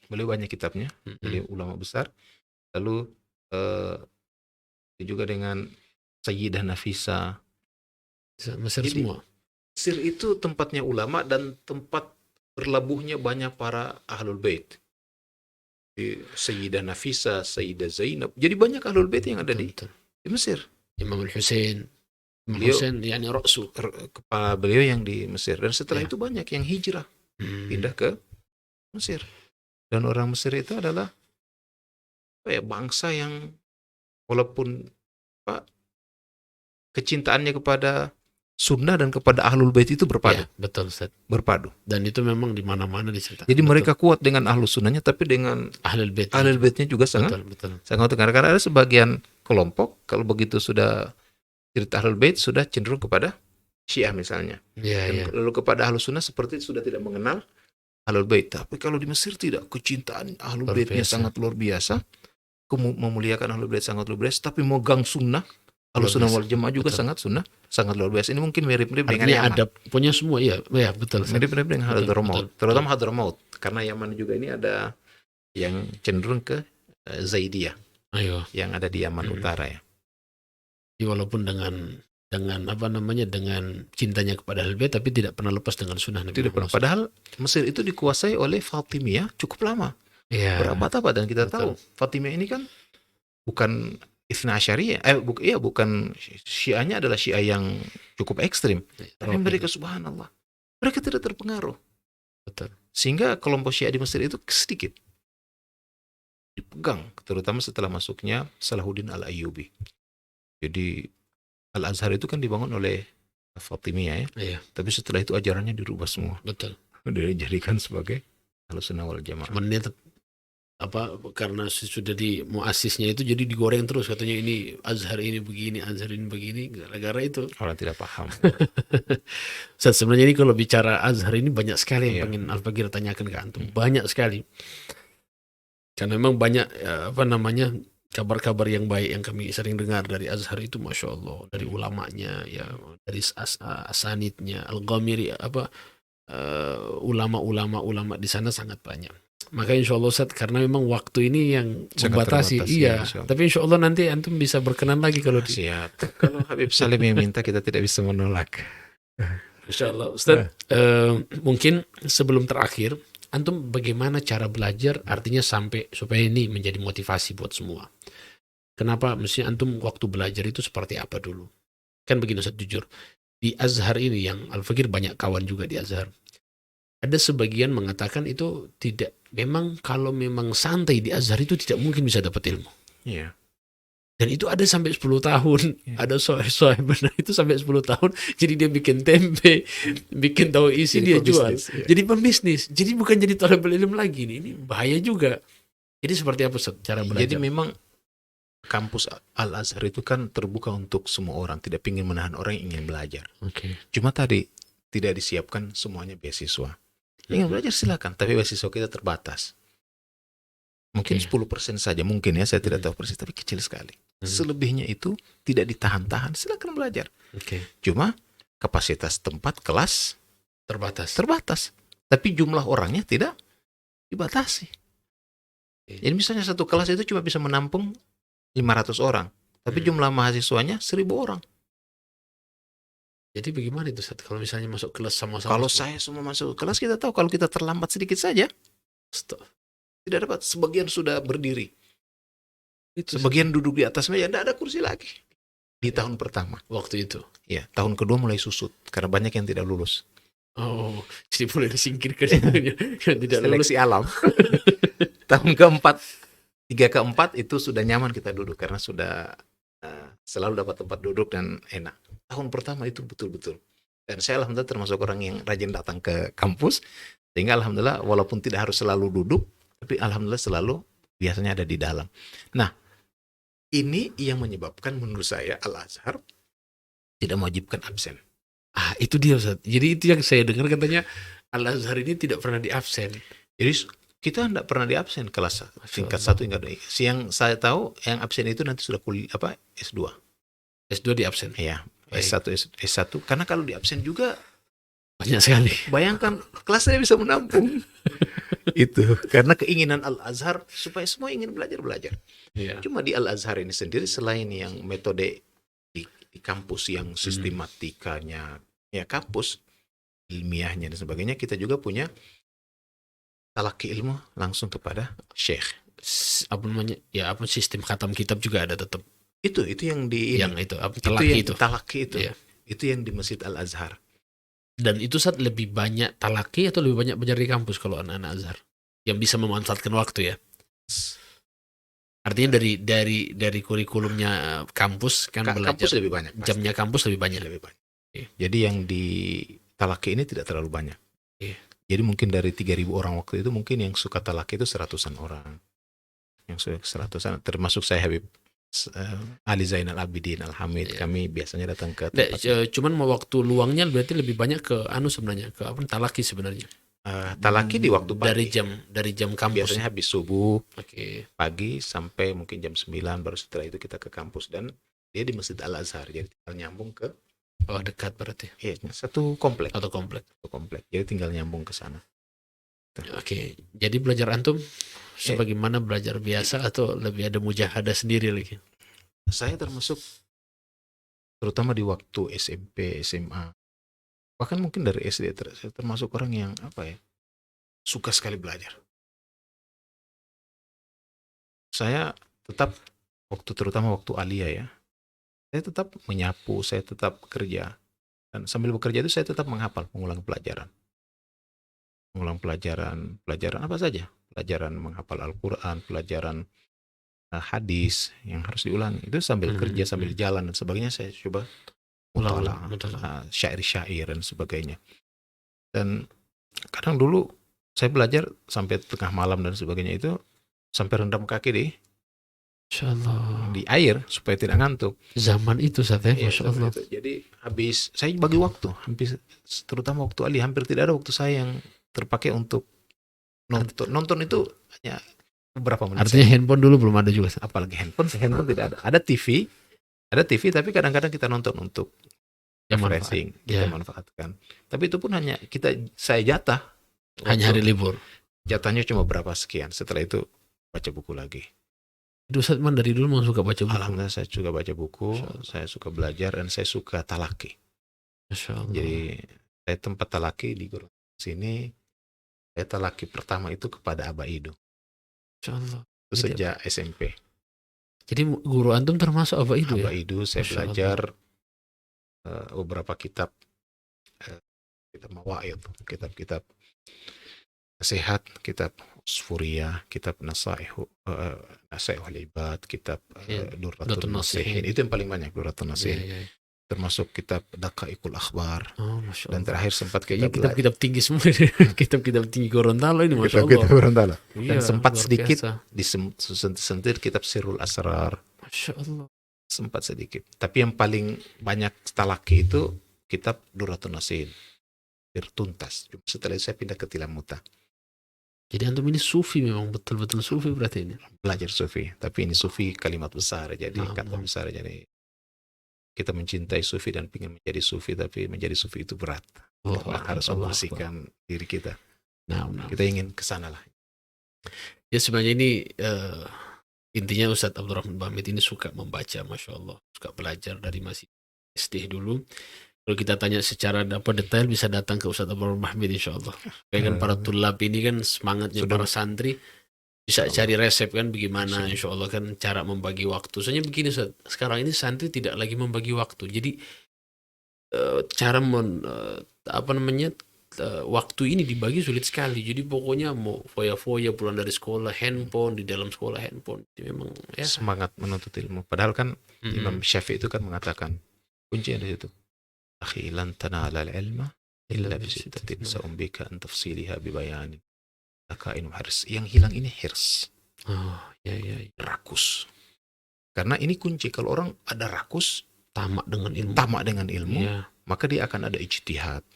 Beliau banyak kitabnya, beliau ulama besar. Lalu juga dengan Sayyidah Nafisa. Mesir semua. Mesir itu tempatnya ulama dan tempat berlabuhnya banyak para ahlul bait. Sayyidah Nafisa, Sayyidah Zainab. Jadi banyak ahlul bait yang ada di Mesir. Imam Al-Husain. Imam Beliau Hussein yani Ra'su. kepala beliau yang di Mesir, dan setelah Ya. itu banyak yang hijrah Hmm. pindah ke Mesir, dan orang Mesir itu adalah apa ya, bangsa yang walaupun apa, kecintaannya kepada sunnah dan kepada ahlul bait itu berpadu, Ya, betul Ustaz. berpadu. Dan itu memang di mana-mana diceritakan. Jadi Betul. mereka kuat dengan ahlus sunnahnya, tapi dengan Ahlul Bait. ahlul baitnya juga sangat Betul. sangat. Karena ada sebagian kelompok kalau begitu sudah cerita ahlul bait sudah cenderung kepada Syiah misalnya. Iya, Dan iya. lalu kepada ahlus sunnah seperti sudah tidak mengenal ahlul bait. Tapi kalau di Mesir tidak, kecintaan ahlul Luar baitnya biasa. sangat luar biasa. Memuliakan ahlul bait sangat luar biasa, tapi megang sunnah. Luar Ahlus sunnah biasa. wal jamaah juga Betul. sangat sunnah, sangat luar biasa. Ini mungkin mirip-mirip dengan Artinya Yaman. ada punya semua, ya betul. Ustaz. Mirip-mirip dengan Betul, Hadramaut, betul, terutama Hadramaut, karena Yaman juga ini ada yang cenderung ke Zaidiyah, Ayo. yang ada di Yaman Utara ya. Ya, walaupun dengan apa namanya, dengan cintanya kepada Ahlul Bait, tapi tidak pernah lepas dengan sunnah Nabi Tidak pernah. Muhammad. Padahal Mesir itu dikuasai oleh Fatimiyah cukup lama, Iya. berabad-abad, dan kita Betul. tahu Fatimiyah ini kan bukan Itsna Asyariyah, bukan Syiahnya, adalah Syiah yang cukup ekstrim. Tapi mereka subhanallah, mereka tidak terpengaruh. Betul. Sehingga kelompok Syiah di Mesir itu sedikit dipegang, terutama setelah masuknya Salahuddin Al-Ayyubi. Jadi Al-Azhar itu kan dibangun oleh Fatimiyah ya. Iya, Tapi setelah itu ajarannya dirubah semua. betul. Dijadikan sebagai Ahlussunnah wal Jamaah. Cuman dia karena sudah di muasisnya itu, jadi digoreng terus, katanya ini Azhar ini begini, Azhar ini begini, gara-gara itu. Orang tidak paham. Ustaz, sebenarnya ini kalau bicara Azhar ini banyak sekali yang Iya. pengen Al-Fakir tanyakan ke antum. Banyak sekali. Karena memang banyak kabar-kabar yang baik yang kami sering dengar dari Azhar itu, Masya Allah, dari ulamanya, ya, dari asanidnya, Al-Ghamiri, ulama di sana sangat banyak. Maka insya Allah Ustaz, karena memang waktu ini yang Sangat membatasi, terbatas, iya. ya, insya Allah. Tapi insya Allah nanti antum bisa berkenan lagi kalau Siap. Kalau Habib Salim yang minta, kita tidak bisa menolak. Insya Allah Ustaz. Mungkin sebelum terakhir, antum bagaimana cara belajar, artinya sampai supaya ini menjadi motivasi buat semua. Kenapa mesti antum waktu belajar itu seperti apa dulu? Kan begini Ustaz, jujur, di Azhar ini yang Al-Fakir banyak kawan juga di Azhar. Ada sebagian mengatakan itu tidak, memang kalau memang santai di Azhar itu tidak mungkin bisa dapat ilmu. Iya. Dan itu ada sampai 10 tahun. Iya. Ada sohib benar itu sampai 10 tahun. Jadi dia bikin tempe, bikin tahu isi, dia jual. Iya. Jadi pembisnis. Jadi bukan jadi thalibul ilm lagi. Ini bahaya juga. Jadi seperti apa Ustaz, cara belajar? Jadi memang kampus Al-Azhar itu kan terbuka untuk semua orang, tidak ingin menahan orang yang ingin belajar. Oke. Cuma tadi tidak disiapkan semuanya beasiswa. Ingin belajar silakan, tapi beasiswa kita terbatas. Mungkin 10% saja, mungkin ya, saya tidak tahu persis, tapi kecil sekali. Selebihnya itu tidak ditahan-tahan, silakan belajar. Oke. Cuma kapasitas tempat kelas Terbatas. tapi jumlah orangnya tidak dibatasi. Oke. Jadi misalnya satu kelas itu cuma bisa menampung 500 orang, tapi jumlah mahasiswanya 1000 orang. Jadi bagaimana itu Ustaz, kalau misalnya masuk kelas sama-sama? Kalau saya semua masuk kelas, kita tahu kalau kita terlambat sedikit saja, tidak dapat. Sebagian sudah berdiri, sebagian duduk di atas meja, tidak ada kursi lagi. Di tahun pertama. Waktu itu. Ya, tahun kedua mulai susut karena banyak yang tidak lulus. Oh, jadi mulai disingkirkan yang tidak lulus. Seleksi alam. Tahun keempat, 3 ke 4 itu sudah nyaman kita duduk karena sudah selalu dapat tempat duduk dan enak. Tahun pertama itu betul-betul. Dan saya alhamdulillah termasuk orang yang rajin datang ke kampus, sehingga alhamdulillah walaupun tidak harus selalu duduk, tapi alhamdulillah selalu biasanya ada di dalam. Nah, ini yang menyebabkan menurut saya Al-Azhar tidak mewajibkan absen. Itu dia Ustaz. Jadi itu yang saya dengar, katanya Al-Azhar ini tidak pernah di absen. Jadi kita tidak pernah di absen kelas tingkat 1 hingga 2. Yang saya tahu yang absen itu nanti sudah kuliah S2. S2 di absen. Iya, Baik. S1 karena kalau di absen juga Banyak sekali. bayangkan kelasnya bisa menampung. Itu karena keinginan Al-Azhar supaya semua ingin belajar. Iya. Cuma di Al-Azhar ini sendiri, selain yang metode di kampus yang sistematikanya ya kampus ilmiahnya dan sebagainya, kita juga punya talaki ilmu langsung kepada syekh. Apa namanya? Ya, sistem khatam kitab juga ada tetap. Itu yang di ini. Yang itu Itu talaki yang itu. talaki itu. Iya. Itu yang di Masjid Al-Azhar. Dan itu saat lebih banyak talaki atau lebih banyak belajar di kampus kalau anak-anak Azhar yang bisa memanfaatkan waktu ya. Artinya dari kurikulumnya kampus kan belajar, Kampus lebih banyak. Pasti. jamnya kampus lebih banyak. Lebih banyak. Iya. Jadi yang di talaki ini tidak terlalu banyak. Iya. Jadi mungkin dari 3.000 orang waktu itu, mungkin yang suka talaki itu 100-an orang. Yang suka 100-an, termasuk saya Habib Ali Zainal Abidin Al-Hamid. Iya. Kami biasanya datang ke Nggak, tempat. cuman mau waktu luangnya berarti lebih banyak ke sebenarnya, ke apa, talaki sebenarnya. Talaki di waktu pagi. Dari jam kampus. Biasanya habis subuh, Oke. pagi sampai mungkin jam 9, baru setelah itu kita ke kampus. Dan dia di Masjid Al-Azhar, jadi tinggal nyambung ke Oh, dekat berarti. iya, satu komplek. Atau komplek. Jadi tinggal nyambung ke sana. Oke. Jadi belajar antum sebagaimana belajar biasa atau lebih ada mujahadah sendiri lagi? Saya termasuk, terutama di waktu SMP, SMA, bahkan mungkin dari SD, saya termasuk orang yang suka sekali belajar. Saya tetap terutama waktu alia ya, saya tetap menyapu, saya tetap kerja, dan sambil bekerja itu saya tetap mengulang pelajaran apa saja, pelajaran menghafal Al-Quran, pelajaran hadis yang harus diulangi itu sambil kerja, sambil jalan dan sebagainya. Saya coba syair-syair dan sebagainya. Dan kadang dulu saya belajar sampai tengah malam dan sebagainya, itu sampai rendam kaki di air supaya tidak ngantuk. Zaman itu saatnya, Masya Allah. Jadi habis saya bagi waktu, terutama waktu Ali, hampir tidak ada waktu saya yang terpakai untuk nonton itu hanya beberapa menit. Artinya handphone dulu belum ada juga. Apalagi handphone tidak ada. Ada TV tapi kadang-kadang kita nonton untuk refreshing, kita manfaatkan. Tapi itu pun hanya saya jatah. Hanya hari libur. Jatahnya cuma berapa sekian. Setelah itu baca buku lagi. Itu Ustaz dari dulu memang suka baca buku. Alhamdulillah saya juga baca buku, saya suka belajar dan saya suka talaki. Masya Allah. Jadi saya tempat talaki di Gorontalo sini. Saya talaki pertama itu kepada Abah Ido. Masya Allah. Itu sejak SMP. Jadi guru antum termasuk Abah Ido ya? Abah Ido saya belajar beberapa kitab mawaid, kitab nasihat, kitab Usfuriyah, kitab Nasaihul Ibad, kitab Durratun Nasihin. Itu yang paling banyak, Durratun Nasihin. Termasuk kitab Daqaiqul Akhbar. Dan terakhir sempat kitab-kitab tinggi semua. Kitab-kitab tinggi Gorontalo ini, Masya Allah. Kitab Gorontalo. Dan Iya, sempat sedikit disentir kitab Sirul Asrar. Masya Allah. Sempat sedikit. Tapi yang paling banyak talaki itu kitab Durratun Nasihin. Tuntas. Setelah itu saya pindah ke Tilamuta. Jadi antum ini sufi, memang betul-betul sufi berarti ini. Belajar sufi, tapi ini sufi kalimat besar, jadi kata besar. Jadi kita mencintai sufi dan ingin menjadi sufi, tapi menjadi sufi itu berat. Harus membersihkan diri kita. Kita ingin ke sana lah. Ya sebenarnya ini intinya Ustadz Abdurrahman Bahmid ini suka membaca, Masya Allah. Suka belajar dari masih SD dulu. Kalau kita tanya secara detail bisa datang ke Ustadz Abdurrahman Bahmid, insya Allah. Kayak kan para tulab ini kan semangatnya para santri bisa cari resep kan bagaimana, insya Allah kan cara membagi waktu. Soalnya begini Ustadz, sekarang ini santri tidak lagi membagi waktu. Jadi cara waktu ini dibagi sulit sekali. Jadi pokoknya mau foya-foya pulang dari sekolah, handphone, di dalam sekolah handphone. Jadi memang ya. Semangat menuntut ilmu. Padahal kan Imam Syafi'i itu kan mengatakan kuncinya di situ. Akhi lan tanala al-ilma illa bi sittatin sa'umbika an tafsiliha bi bayanin. Akainu hirs. Yang hilang ini hirs. Rakus. Karena ini kunci. Kalau orang ada rakus, tamak dengan ilmu, maka dia akan ada ijtihad.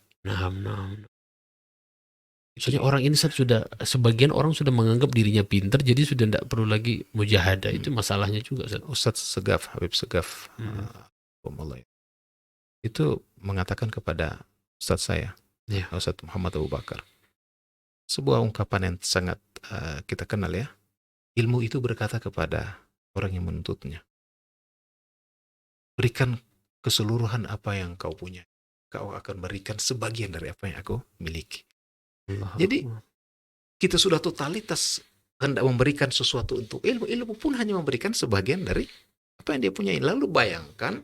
Soalnya orang ini sebagian orang sudah menganggap dirinya pintar, jadi sudah tidak perlu lagi mujahadah. Itu masalahnya juga. Ustadz Segaf, Habib Segaf, itu mengatakan kepada Ustadz saya, Ustadz Muhammad Abu Bakar, sebuah ungkapan yang sangat kita kenal ya. Ilmu itu berkata kepada orang yang menuntutnya, berikan keseluruhan apa yang kau punya, kau akan berikan sebagian dari apa yang aku miliki. Jadi kita sudah totalitas hendak memberikan sesuatu untuk ilmu, ilmu pun hanya memberikan sebagian dari apa yang dia punya. Lalu bayangkan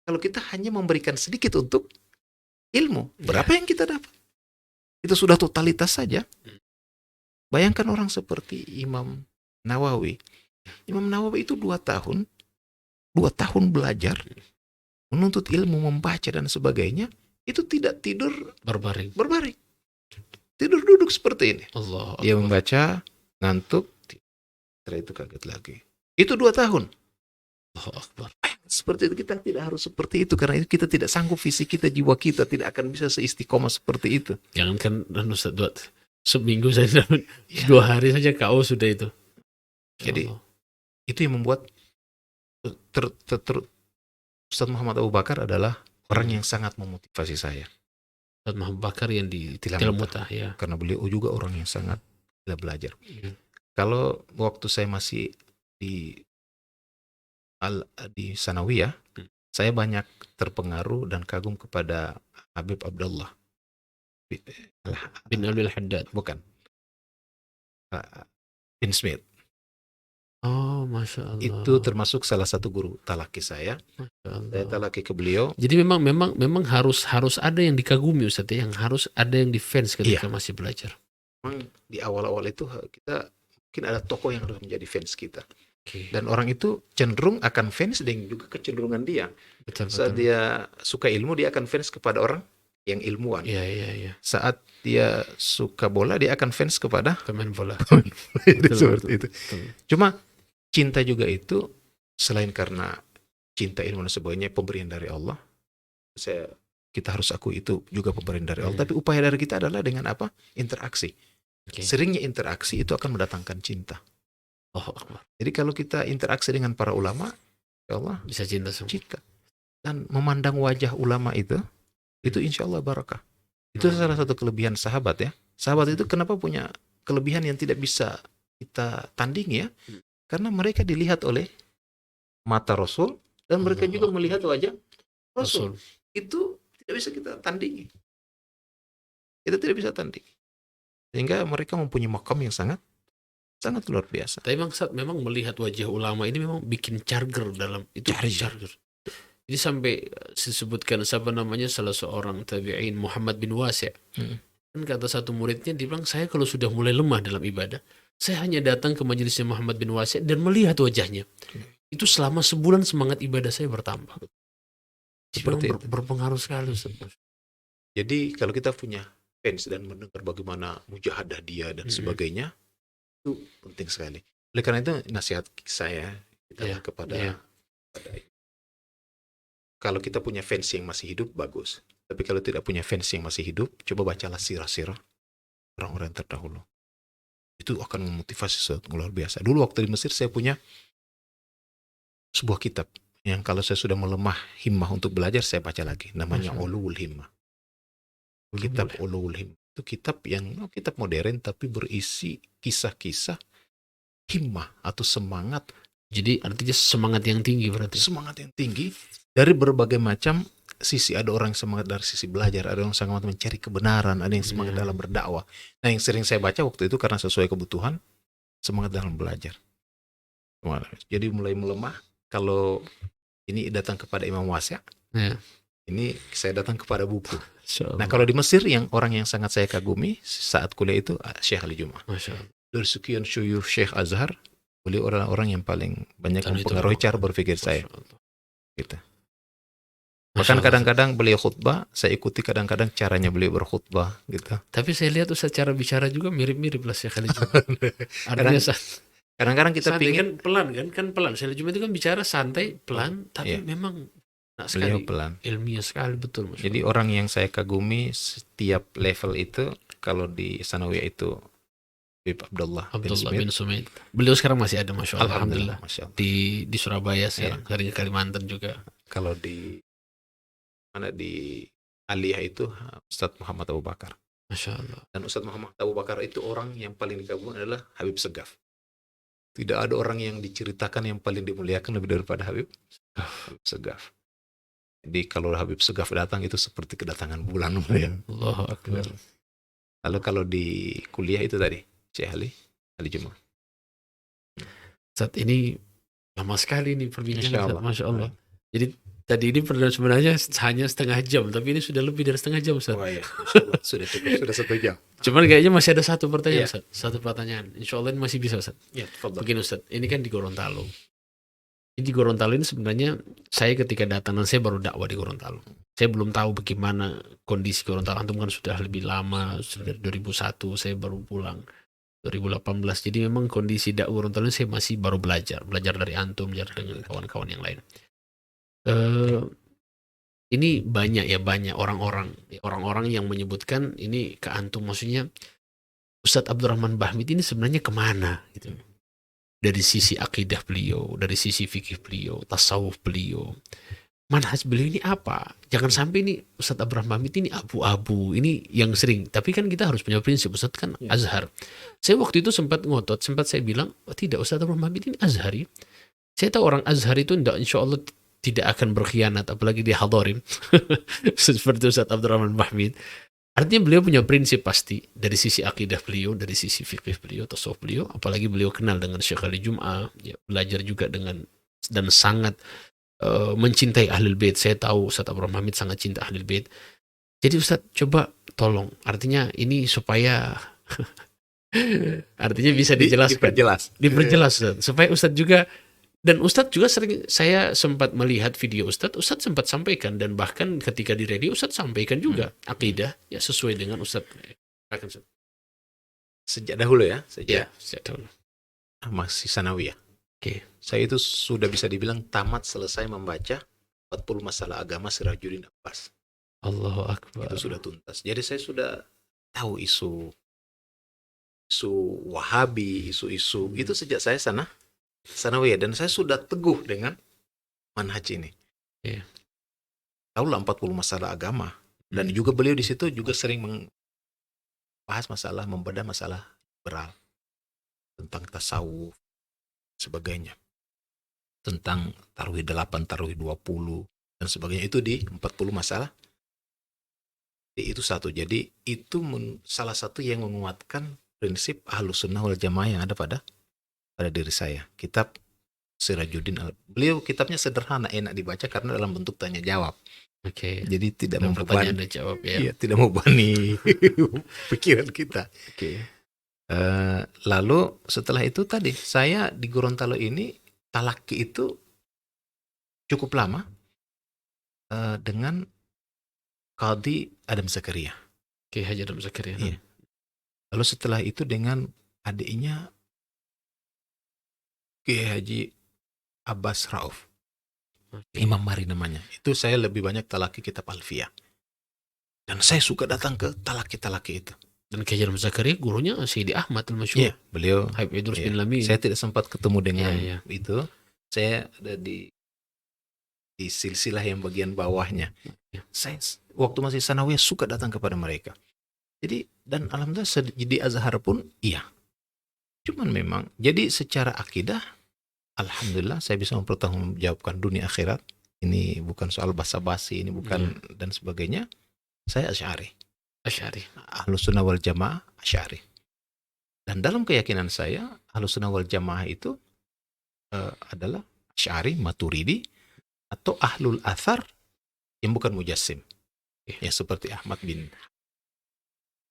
kalau kita hanya memberikan sedikit untuk ilmu, berapa yang kita dapat? Itu sudah totalitas saja. Bayangkan orang seperti Imam Nawawi. Imam Nawawi itu 2 tahun belajar, menuntut ilmu, membaca dan sebagainya, itu tidak tidur Berbaring. tidur duduk seperti ini. Allah. Dia membaca, ngantuk, setelah itu kaget lagi. Itu 2 tahun. Allahu Akbar. Seperti itu, kita tidak harus seperti itu, karena itu kita tidak sanggup, fisik kita, jiwa kita tidak akan bisa seistiqomah seperti itu. Jangankan Ustaz buat seminggu saja, 2 hari saja KO sudah itu. Jadi Allah. itu yang membuat Ustaz Muhammad Abu Bakar adalah orang yang sangat memotivasi saya. Ustaz Muhammad Bakar yang di Tilang Tilamutah ya. Karena beliau juga orang yang sangat gila belajar. Iya. Kalau waktu saya masih di Sanawiyah, saya banyak terpengaruh dan kagum kepada Habib Abdullah Bin Abdul Haddad. bukan bin Smith. Oh, Masya Allah. Itu termasuk salah satu guru talaki saya. Masya Allah. Saya talaki ke beliau. Jadi memang harus ada yang dikagumi Ustaz, yang harus ada yang defense ketika masih belajar. Memang di awal-awal itu kita mungkin ada tokoh yang harus menjadi fans kita. Okay. Dan orang itu cenderung akan fans dengan juga kecenderungan dia. Betul. Saat dia suka ilmu, dia akan fans kepada orang yang ilmuwan. Iya. Saat dia suka bola, dia akan fans kepada Pemain bola. seperti itu. Betul. Cuma cinta juga itu selain karena cinta ilmu dan sebagainya, pemberian dari Allah. Kita harus akui itu juga pemberian dari Allah. Tapi upaya dari kita adalah dengan apa? Interaksi. Okay. Seringnya interaksi itu akan mendatangkan cinta. Oh, Akbar. Jadi kalau kita interaksi dengan para ulama, ya Allah, Bisa cinta semua. cinta. Dan memandang wajah ulama itu insya Allah barakah. Itu salah satu kelebihan sahabat ya. Sahabat itu kenapa punya kelebihan yang tidak bisa kita tandingi ya? Karena mereka dilihat oleh mata Rasul dan mereka juga melihat wajah Rasul. Itu tidak bisa kita tandingi. Kita tidak bisa tandingi. Sehingga mereka mempunyai makam yang sangat luar biasa. Tapi memang melihat wajah ulama ini memang bikin charger dalam itu. Charger. Jadi sampai disebutkan salah seorang tabi'in Muhammad bin Wasi'. Kan kata satu muridnya, dia bilang, saya kalau sudah mulai lemah dalam ibadah, saya hanya datang ke majelisnya Muhammad bin Wasi' dan melihat wajahnya. Itu selama sebulan semangat ibadah saya bertambah. Seperti itu. Berpengaruh sekali. Jadi kalau kita punya fans dan mendengar bagaimana mujahadah dia dan sebagainya, itu penting sekali. Oleh karena itu nasihat saya kepada kalau kita punya fans yang masih hidup, bagus. Tapi kalau tidak punya fans yang masih hidup, coba bacalah sirah-sirah orang-orang terdahulu. Itu akan memotivasi sesuatu luar biasa. Dulu waktu di Mesir saya punya sebuah kitab yang kalau saya sudah melemah himmah untuk belajar, saya baca lagi. Namanya Uluwul Himmah. Kitab Uluwul Himmah. Itu kitab yang kitab modern tapi berisi kisah-kisah himmah atau semangat. Jadi artinya semangat yang tinggi berarti. Semangat yang tinggi dari berbagai macam sisi. Ada orang yang semangat dari sisi belajar, ada yang semangat mencari kebenaran, ada yang semangat dalam berdakwah. Nah, yang sering saya baca waktu itu karena sesuai kebutuhan, semangat dalam belajar. Jadi mulai melemah, kalau ini datang kepada Imam Wasi', ini saya datang kepada buku. Nah, kalau di Mesir yang orang yang sangat saya kagumi saat kuliah itu Syekh Ali Juma'. Dari sekian syuyukh Syekh Azhar, beliau orang-orang yang paling banyak mempengaruhi cara berpikir saya. Gitu. Bahkan kadang-kadang beliau khutbah, saya ikuti kadang-kadang caranya beliau berkhutbah gitu. Tapi saya lihat Ustaz cara bicara juga mirip-mirip lah Syekh Ali Juma'. Artinya kadang-kadang kita pingin pelan kan pelan. Syekh Ali Juma' itu kan bicara santai, pelan, tapi memang beliau pelan. Ilmiah sekali betul. Jadi orang yang saya kagumi setiap level itu, kalau di Sanawiyah itu Abdullah bin Sumaid. Beliau sekarang masih ada, Masya Allah. Alhamdulillah. Di Surabaya sekarang, sering Kalimantan juga. Kalau di Aliyah itu Ustaz Muhammad Abu Bakar. Masya Allah. Dan Ustaz Muhammad Abu Bakar itu orang yang paling dikagumi adalah Habib Segaf. Tidak ada orang yang diceritakan yang paling dimuliakan lebih daripada Habib Segaf. Jadi kalau Habib Segaf datang itu seperti kedatangan bulan. Allahu Akbar. Lalu kalau di kuliah itu tadi Syekh Ali Juma'. Saat ini Lama sekali nih Masya perbincangan, Ustaz. Allah. Masya Allah. Jadi tadi ini sebenarnya hanya setengah jam, tapi ini sudah lebih dari setengah jam, Ustaz. Wah ya, Masya Allah. Sudah cukup, sudah 1 jam. Cuman kayaknya masih ada satu pertanyaan, Iya. Ustaz. Satu pertanyaan. Insya Allah ini masih bisa, Ustaz. Ya, tafadhal. Begini, Ustaz. Ini kan di Gorontalo. Di Gorontalo ini sebenarnya saya ketika datang, dan saya baru dakwah di Gorontalo. Saya belum tahu bagaimana kondisi Gorontalo. Antum kan sudah lebih lama, sudah dari 2001, saya baru pulang 2018. Jadi memang kondisi dakwah Gorontalo ini saya masih baru belajar dari antum, belajar dengan kawan-kawan yang lain. Ini banyak orang-orang yang menyebutkan ini ke antum, maksudnya Ustadz Abdurrahman Bahmid ini sebenarnya kemana gitu. Dari sisi akidah beliau, dari sisi fikih beliau, tasawuf beliau, manhaj beliau ini apa? Jangan sampai ini Ustadz Abdurrahman Bahmid ini abu-abu, ini yang sering. Tapi kan kita harus punya prinsip, Ustadz kan Azhar. Saya waktu itu sempat ngotot, saya bilang, oh, tidak, Ustadz Abdurrahman Bahmid ini Azhari. Saya tahu orang Azhar itu insya Allah tidak akan berkhianat, apalagi di hadarin seperti Ustadz Abdurrahman Bahmid. Artinya beliau punya prinsip pasti dari sisi akidah beliau, dari sisi fikih beliau, tasawuf beliau, apalagi beliau kenal dengan Syekh Ali Jum'ah, ya, belajar juga dengan dan sangat mencintai Ahlul Bait. Saya tahu Ustadz Abdurrahman Bahmid sangat cinta Ahlul Bait. Jadi Ustadz coba tolong, artinya ini supaya artinya bisa dijelaskan, diperjelas Ustadz, supaya Ustadz juga. Dan Ustadz juga sering, saya sempat melihat video Ustadz sempat sampaikan, dan bahkan ketika di radio Ustadz sampaikan juga akidah ya sesuai dengan Ustadz. Sejak dahulu ya, sejak dahulu. Masih sanawiyah. Oke. Saya itu sudah bisa dibilang tamat selesai membaca 40 masalah agama Sirajuddin Abbas. Allahu Akbar. Itu sudah tuntas. Jadi saya sudah tahu isu Wahabi, isu itu sejak saya sanawiyah, dan saya sudah teguh dengan manhaj ini. Iya. Tahu lah 40 masalah agama, dan juga beliau di situ juga sering membahas membedah masalah liberal, tentang tasawuf sebagainya, tentang tarawih 8, tarawih 20 dan sebagainya, itu di 40 masalah. Itu satu. Jadi itu salah satu yang menguatkan prinsip Ahlus Sunnah wal Jamaah yang ada pada diri saya. Kitab Sirajuddin, beliau kitabnya sederhana, enak dibaca karena dalam bentuk tanya jawab. Oke. Jadi tidak Dan membebani, pertanyaan dan jawab ya. iya, tidak membebani pikiran kita. Oke. Lalu setelah itu tadi saya di Gorontalo ini talaki itu cukup lama dengan Qadhi Adam Zakaria. Oke, Haji Adam Zakaria. Iya. Lalu setelah itu dengan adiknya Kiai Haji Abbas Rauf, Imam Mari namanya. Itu saya lebih banyak talaki kitab Alfiyah. Dan saya suka datang ke talaki-talaki itu. Dan Kiai Adam Zakaria gurunya Sayyidi Ahmad al-Masyhur. Iya, beliau. Habib Idrus bin Lamin. Saya tidak sempat ketemu dengan Iya. itu. Saya ada di silsilah yang bagian bawahnya. Iya. Saya waktu masih sanawiyah suka datang kepada mereka. Jadi, dan alhamdulillah di Azhar pun iya. Cuman memang, jadi secara akidah, alhamdulillah saya bisa mempertanggungjawabkan dunia akhirat. Ini bukan soal basa-basi, ini bukan dan sebagainya. Saya Asy'ari. Ahlus Sunnah wal Jamaah Asy'ari. Dan dalam keyakinan saya, Ahlus Sunnah wal Jamaah itu adalah Asy'ari, Maturidi, atau Ahlul Athar yang bukan Mujassim. Ya, seperti Ahmad bin.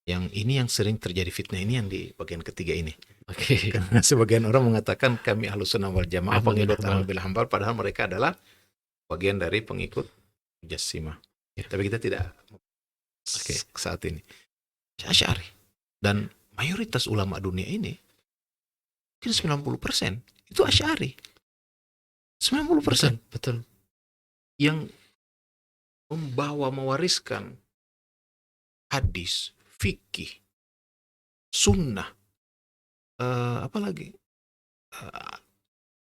Yang ini yang sering terjadi fitnah ini yang di bagian ketiga ini. Oke. Karena sebagian orang mengatakan kami Ahlus Sunnah wal Jamaah pengikut Ahmad bin Hanbal, padahal mereka adalah bagian dari pengikut Mujassimah. Tapi kita tidak saat ini. Asy'ari. Dan mayoritas ulama dunia ini mungkin 90% itu Asy'ari. 90%. Betul. Yang mewariskan hadis, fikih, sunnah, apalagi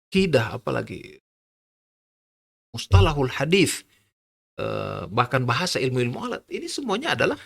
akidah, apalagi mustalahul hadis, bahkan bahasa ilmu alat, ini semuanya adalah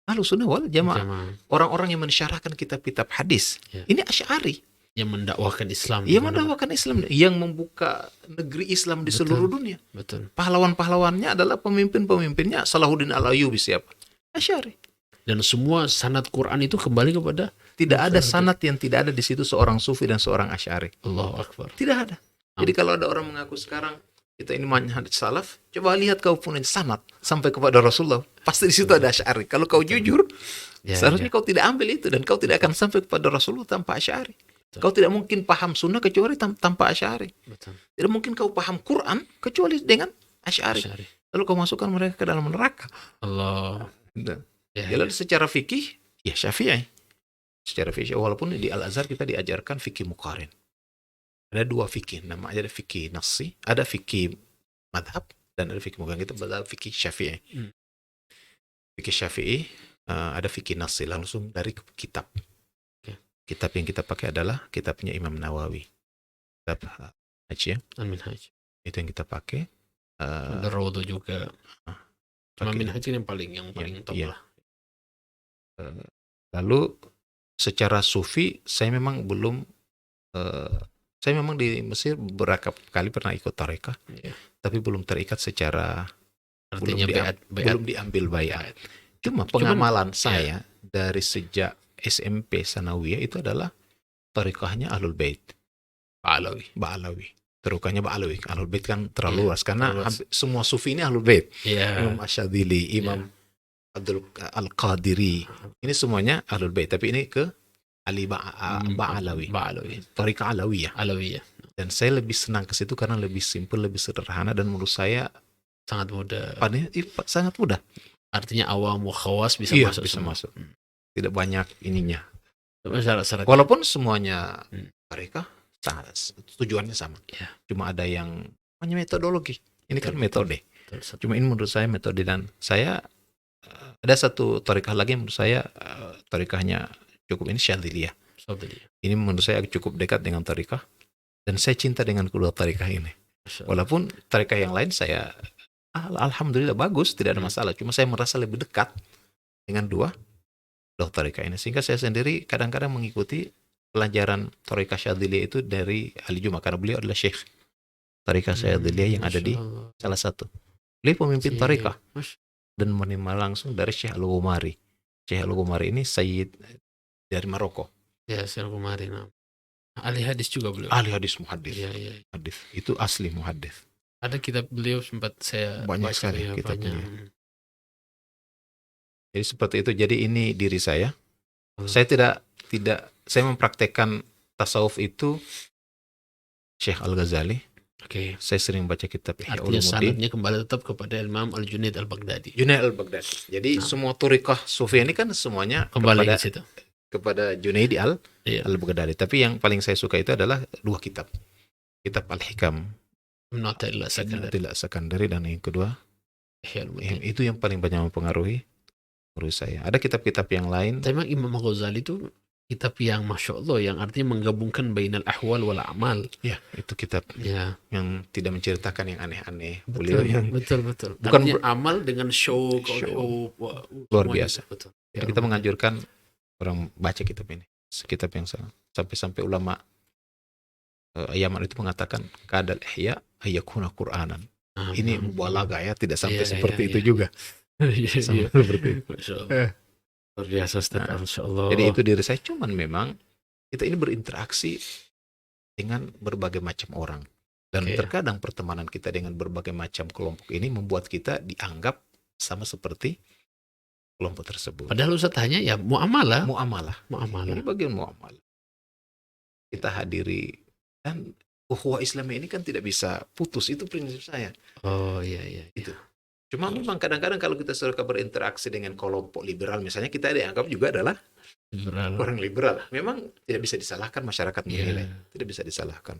Ahlus Sunnah wal Jamaah. Orang-orang yang mensyarahkan kitab-kitab hadis, ini Asy'ari. Yang mendakwahkan Islam. Yang mendakwahkan Islam, yang membuka negeri Islam di seluruh dunia. Betul. Pahlawan-pahlawannya adalah pemimpin-pemimpinnya. Salahuddin Al-Ayyubi siapa? Asy'ari. Dan semua sanad Quran itu kembali kepada tidak ada sanad yang tidak ada di situ seorang sufi dan seorang Asy'ari. Allahu Akbar. Tidak ada. Jadi kalau ada orang mengaku sekarang kita ini manhaj salaf, coba lihat kau punya sanad sampai kepada Rasulullah, pasti di situ ada Asy'ari. Kalau kau jujur, Ya, seharusnya ya. kau tidak ambil itu dan kau tidak akan sampai kepada Rasulullah tanpa Asy'ari. Betul. Kau tidak mungkin paham sunnah kecuali tanpa Asy'ari. Betul. Tidak mungkin kau paham Quran kecuali dengan Asy'ari. Asy'ari. Lalu kau masukkan mereka ke dalam neraka. Allah. Ya, Ya, lalu secara fikih, ya Syafi'i. Secara fikih, walaupun di Al-Azhar kita diajarkan fikih muqarin. Ada dua fikih, namanya ada fikih nasi, ada fikih madhab, dan ada fikih muqarin. Kita belajar fikih Syafi'i. Fikih Syafi'i, ada fikih nasi, langsung dari kitab. Kitab yang kita pakai adalah kitabnya Imam Nawawi. Kitab Hajj ya. Al-Minhaj. Itu yang kita pakai. Ada Rawdah juga. Cuma pakai- Minhaj ini yang paling top iya. lah. Lalu secara sufi saya memang belum saya memang di Mesir beberapa kali pernah ikut tarekah, Iya. tapi belum terikat secara Artinya belum diambil bayat. Cuma pengamalan saya dari sejak SMP Sanawiyah itu adalah tarekahnya Ahlul Bait. Ba'alawi. Terukannya Ba'alawi. Ahlul Bait kan terlalu luas karena semua sufi ini Ahlul Bait. Iya. Imam Asyadili, Imam Abdul Al-Qadiri. Ini semuanya Ahlul Bait, tapi ini ke Ali Ba'alawi. Tarekah Alawiyah. Alawiyah. Dan saya lebih senang ke situ karena lebih simpel, lebih sederhana, dan menurut saya Sangat mudah. sangat mudah. Artinya awam wa khawas bisa Iya, masuk bisa semua. masuk. Tidak banyak ininya. Syarat-syarat. Walaupun semuanya mereka tujuannya sama. Iya. Cuma ada yang namanya metodologi. Ini kan Betul. metode. Betul. Cuma ini menurut saya metode, dan saya ada satu tarekah lagi yang menurut saya tarekahnya cukup, ini Syadziliyah. Ini menurut saya cukup dekat dengan tarekah, dan saya cinta dengan kedua tarekah ini. Walaupun tarekah yang lain saya alhamdulillah bagus, tidak ada masalah. Cuma saya merasa lebih dekat dengan dua tarekah ini, sehingga saya sendiri kadang-kadang mengikuti pelajaran tarekah Syadziliyah itu dari Ali Juma, karena beliau adalah syekh tarekah Syadziliyah yang ada di salah satu. Beliau pemimpin tarekah dan menerima langsung dari Syekh Al-Ghumari. Syekh Al-Ghumari ini Sayyid dari Maroko. Ya, Syekh Al-Ghumari. Ahli hadis juga beliau. Ahli hadis muhaddis. Iya, iya. Hadis. Itu asli muhaddis. Ada kitab beliau sempat saya banyak baca, sekali ya, kitabnya. banyak. Jadi seperti itu. Jadi ini diri saya. Saya tidak saya mempraktekkan tasawuf itu Syekh Al-Ghazali. Oke. Saya sering baca kitab Ihya Artinya Ulumuddin. sanadnya kembali tetap kepada Imam Al-Junaid Al-Baghdadi. Junaid Al-Baghdadi. Jadi semua thariqah sufi ini kan semuanya Kembali ke situ. kepada Junaid Iya. Al-Baghdadi. Tapi yang paling saya suka itu adalah dua kitab. Kitab Al-Hikam, Tidak Sakandari, dan yang kedua itu yang paling banyak mempengaruhi menurut saya. Ada kitab-kitab yang lain. Tapi memang Imam Ghazali itu kitab yang Masya Allah, yang artinya menggabungkan bainal ahwal wal amal. Ya, itu kitab yang tidak menceritakan yang aneh-aneh. Betul. Bukan amal dengan show. Luar biasa. Betul. Jadi kita menganjurkan orang baca kitab ini. Kitab yang sampai ulama Yaman itu mengatakan kadal ihya ayyakuna Qur'anan. Ini mubalaghah ya, tidak sampai seperti itu juga. Seperti itu. Luar biasa, Ustaz. Insyaallah. Jadi itu diri saya, cuman memang kita ini berinteraksi dengan berbagai macam orang, dan terkadang pertemanan kita dengan berbagai macam kelompok ini membuat kita dianggap sama seperti kelompok tersebut. Padahal Ustaz hanya ya muamalah. Ini bagian muamalah. Kita hadiri, dan ukhuwah Islam ini kan tidak bisa putus, itu prinsip saya. Oh iya. Itu. Cuma memang kadang-kadang kalau kita suka berinteraksi dengan kelompok liberal, misalnya, kita dianggap juga adalah orang liberal. Memang tidak bisa disalahkan, masyarakat menilai. Tidak bisa disalahkan.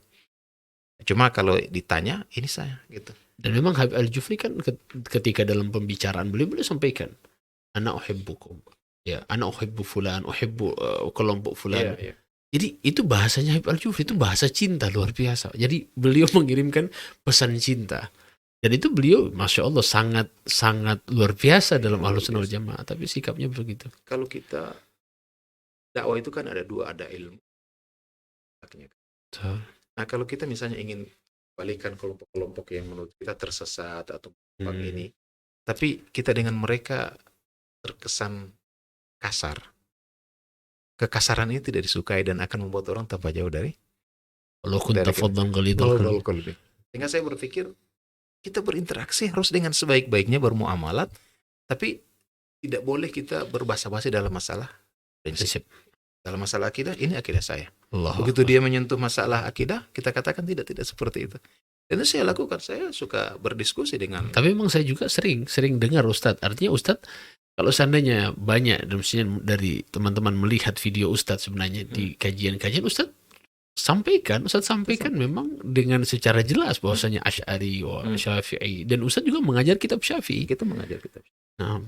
Cuma kalau ditanya, ini saya gitu. Dan memang Habib Al-Jufri kan ketika dalam pembicaraan beliau sampaikan, ana uhibbukum. Ya, ana uhibbu fulan, uhibbu kelompok fulan. Iya. Jadi itu bahasanya Habib Al-Jufri, itu bahasa cinta luar biasa. Jadi beliau mengirimkan pesan cinta. Dan itu beliau, Masya Allah, sangat luar biasa dalam Ahlussunnah wal Jamaah. Tapi sikapnya begitu. Kalau kita dakwah itu kan ada dua, ada ilmu. Nah, kalau kita misalnya ingin balikan kelompok-kelompok yang menurut kita tersesat atau ini, tapi kita dengan mereka terkesan kasar. Kekasaran ini tidak disukai dan akan membuat orang tambah jauh dari Kalau kunta dari kita. faddan ghalidhal qalbi. Qalbi. Sehingga saya berpikir kita berinteraksi harus dengan sebaik-baiknya bermuamalat, tapi tidak boleh kita berbasa-basi dalam masalah prinsip. Prinsip. Dalam masalah akidah, ini akidah saya. Allahu Begitu Akbar. dia menyentuh masalah akidah, kita katakan tidak seperti itu. Dan itu saya lakukan, saya suka berdiskusi dengan. Tapi memang saya juga sering dengar Ustadz. Artinya Ustadz, kalau seandainya banyak, maksudnya dari teman-teman melihat video Ustadz sebenarnya di kajian-kajian Ustadz sampaikan memang dengan secara jelas bahwasanya Asy'ari, Syafi'i, dan Ustadz juga mengajar kitab Syafi'i. Kita mengajar kitab. Nah,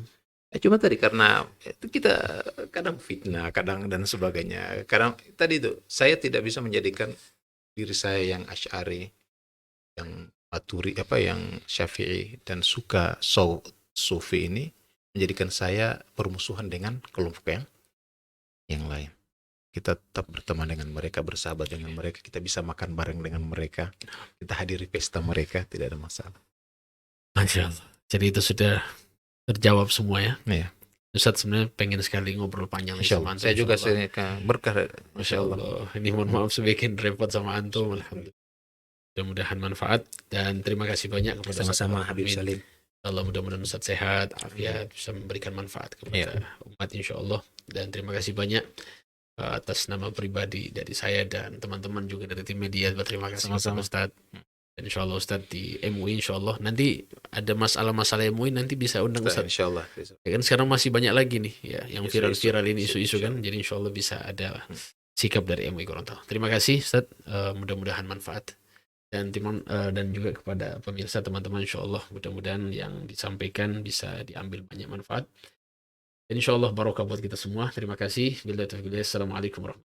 Cuma tadi karena itu kita kadang fitnah, kadang dan sebagainya. Kadang tadi itu saya tidak bisa menjadikan diri saya yang Asy'ari, yang yang Syafi'i dan suka Sufi ini menjadikan saya permusuhan dengan kelompok yang lain. Kita tetap berteman dengan mereka, bersahabat dengan mereka, kita bisa makan bareng dengan mereka, kita hadiri pesta mereka, tidak ada masalah. Masya Allah. Jadi itu sudah terjawab semua ya. Iya. Ustadz sebenarnya pengen sekali ngobrol panjang Insya sama Allah. antum. Saya juga berkah. Masya Allah. Ini mohon maaf sebagian repot sama antum. Alhamdulillah. Mudah-mudahan manfaat dan terima kasih banyak kepada Sama-sama Habib Salim. Allah mudah-mudahan Ustadz sehat, afiat, bisa memberikan manfaat kepada umat insya Allah. Dan terima kasih banyak atas nama pribadi dari saya dan teman-teman juga dari tim media. Berterima kasih kepada Ustadz. Dan insya Allah Ustadz di MUI insya Allah nanti ada masalah-masalah MUI nanti bisa undang Ustadz. Insya Allah. Ya kan sekarang masih banyak lagi nih ya yang viral-viral ini isu-isu kan. Jadi insya Allah bisa ada sikap dari MUI Gorontalo. Terima kasih Ustadz. Mudah-mudahan manfaat. Dan dan juga kepada pemirsa teman-teman insya Allah mudah-mudahan yang disampaikan bisa diambil banyak manfaat. Dan insya Allah barokah buat kita semua. Terima kasih. Assalamualaikum warahmatullahi wabarakatuh.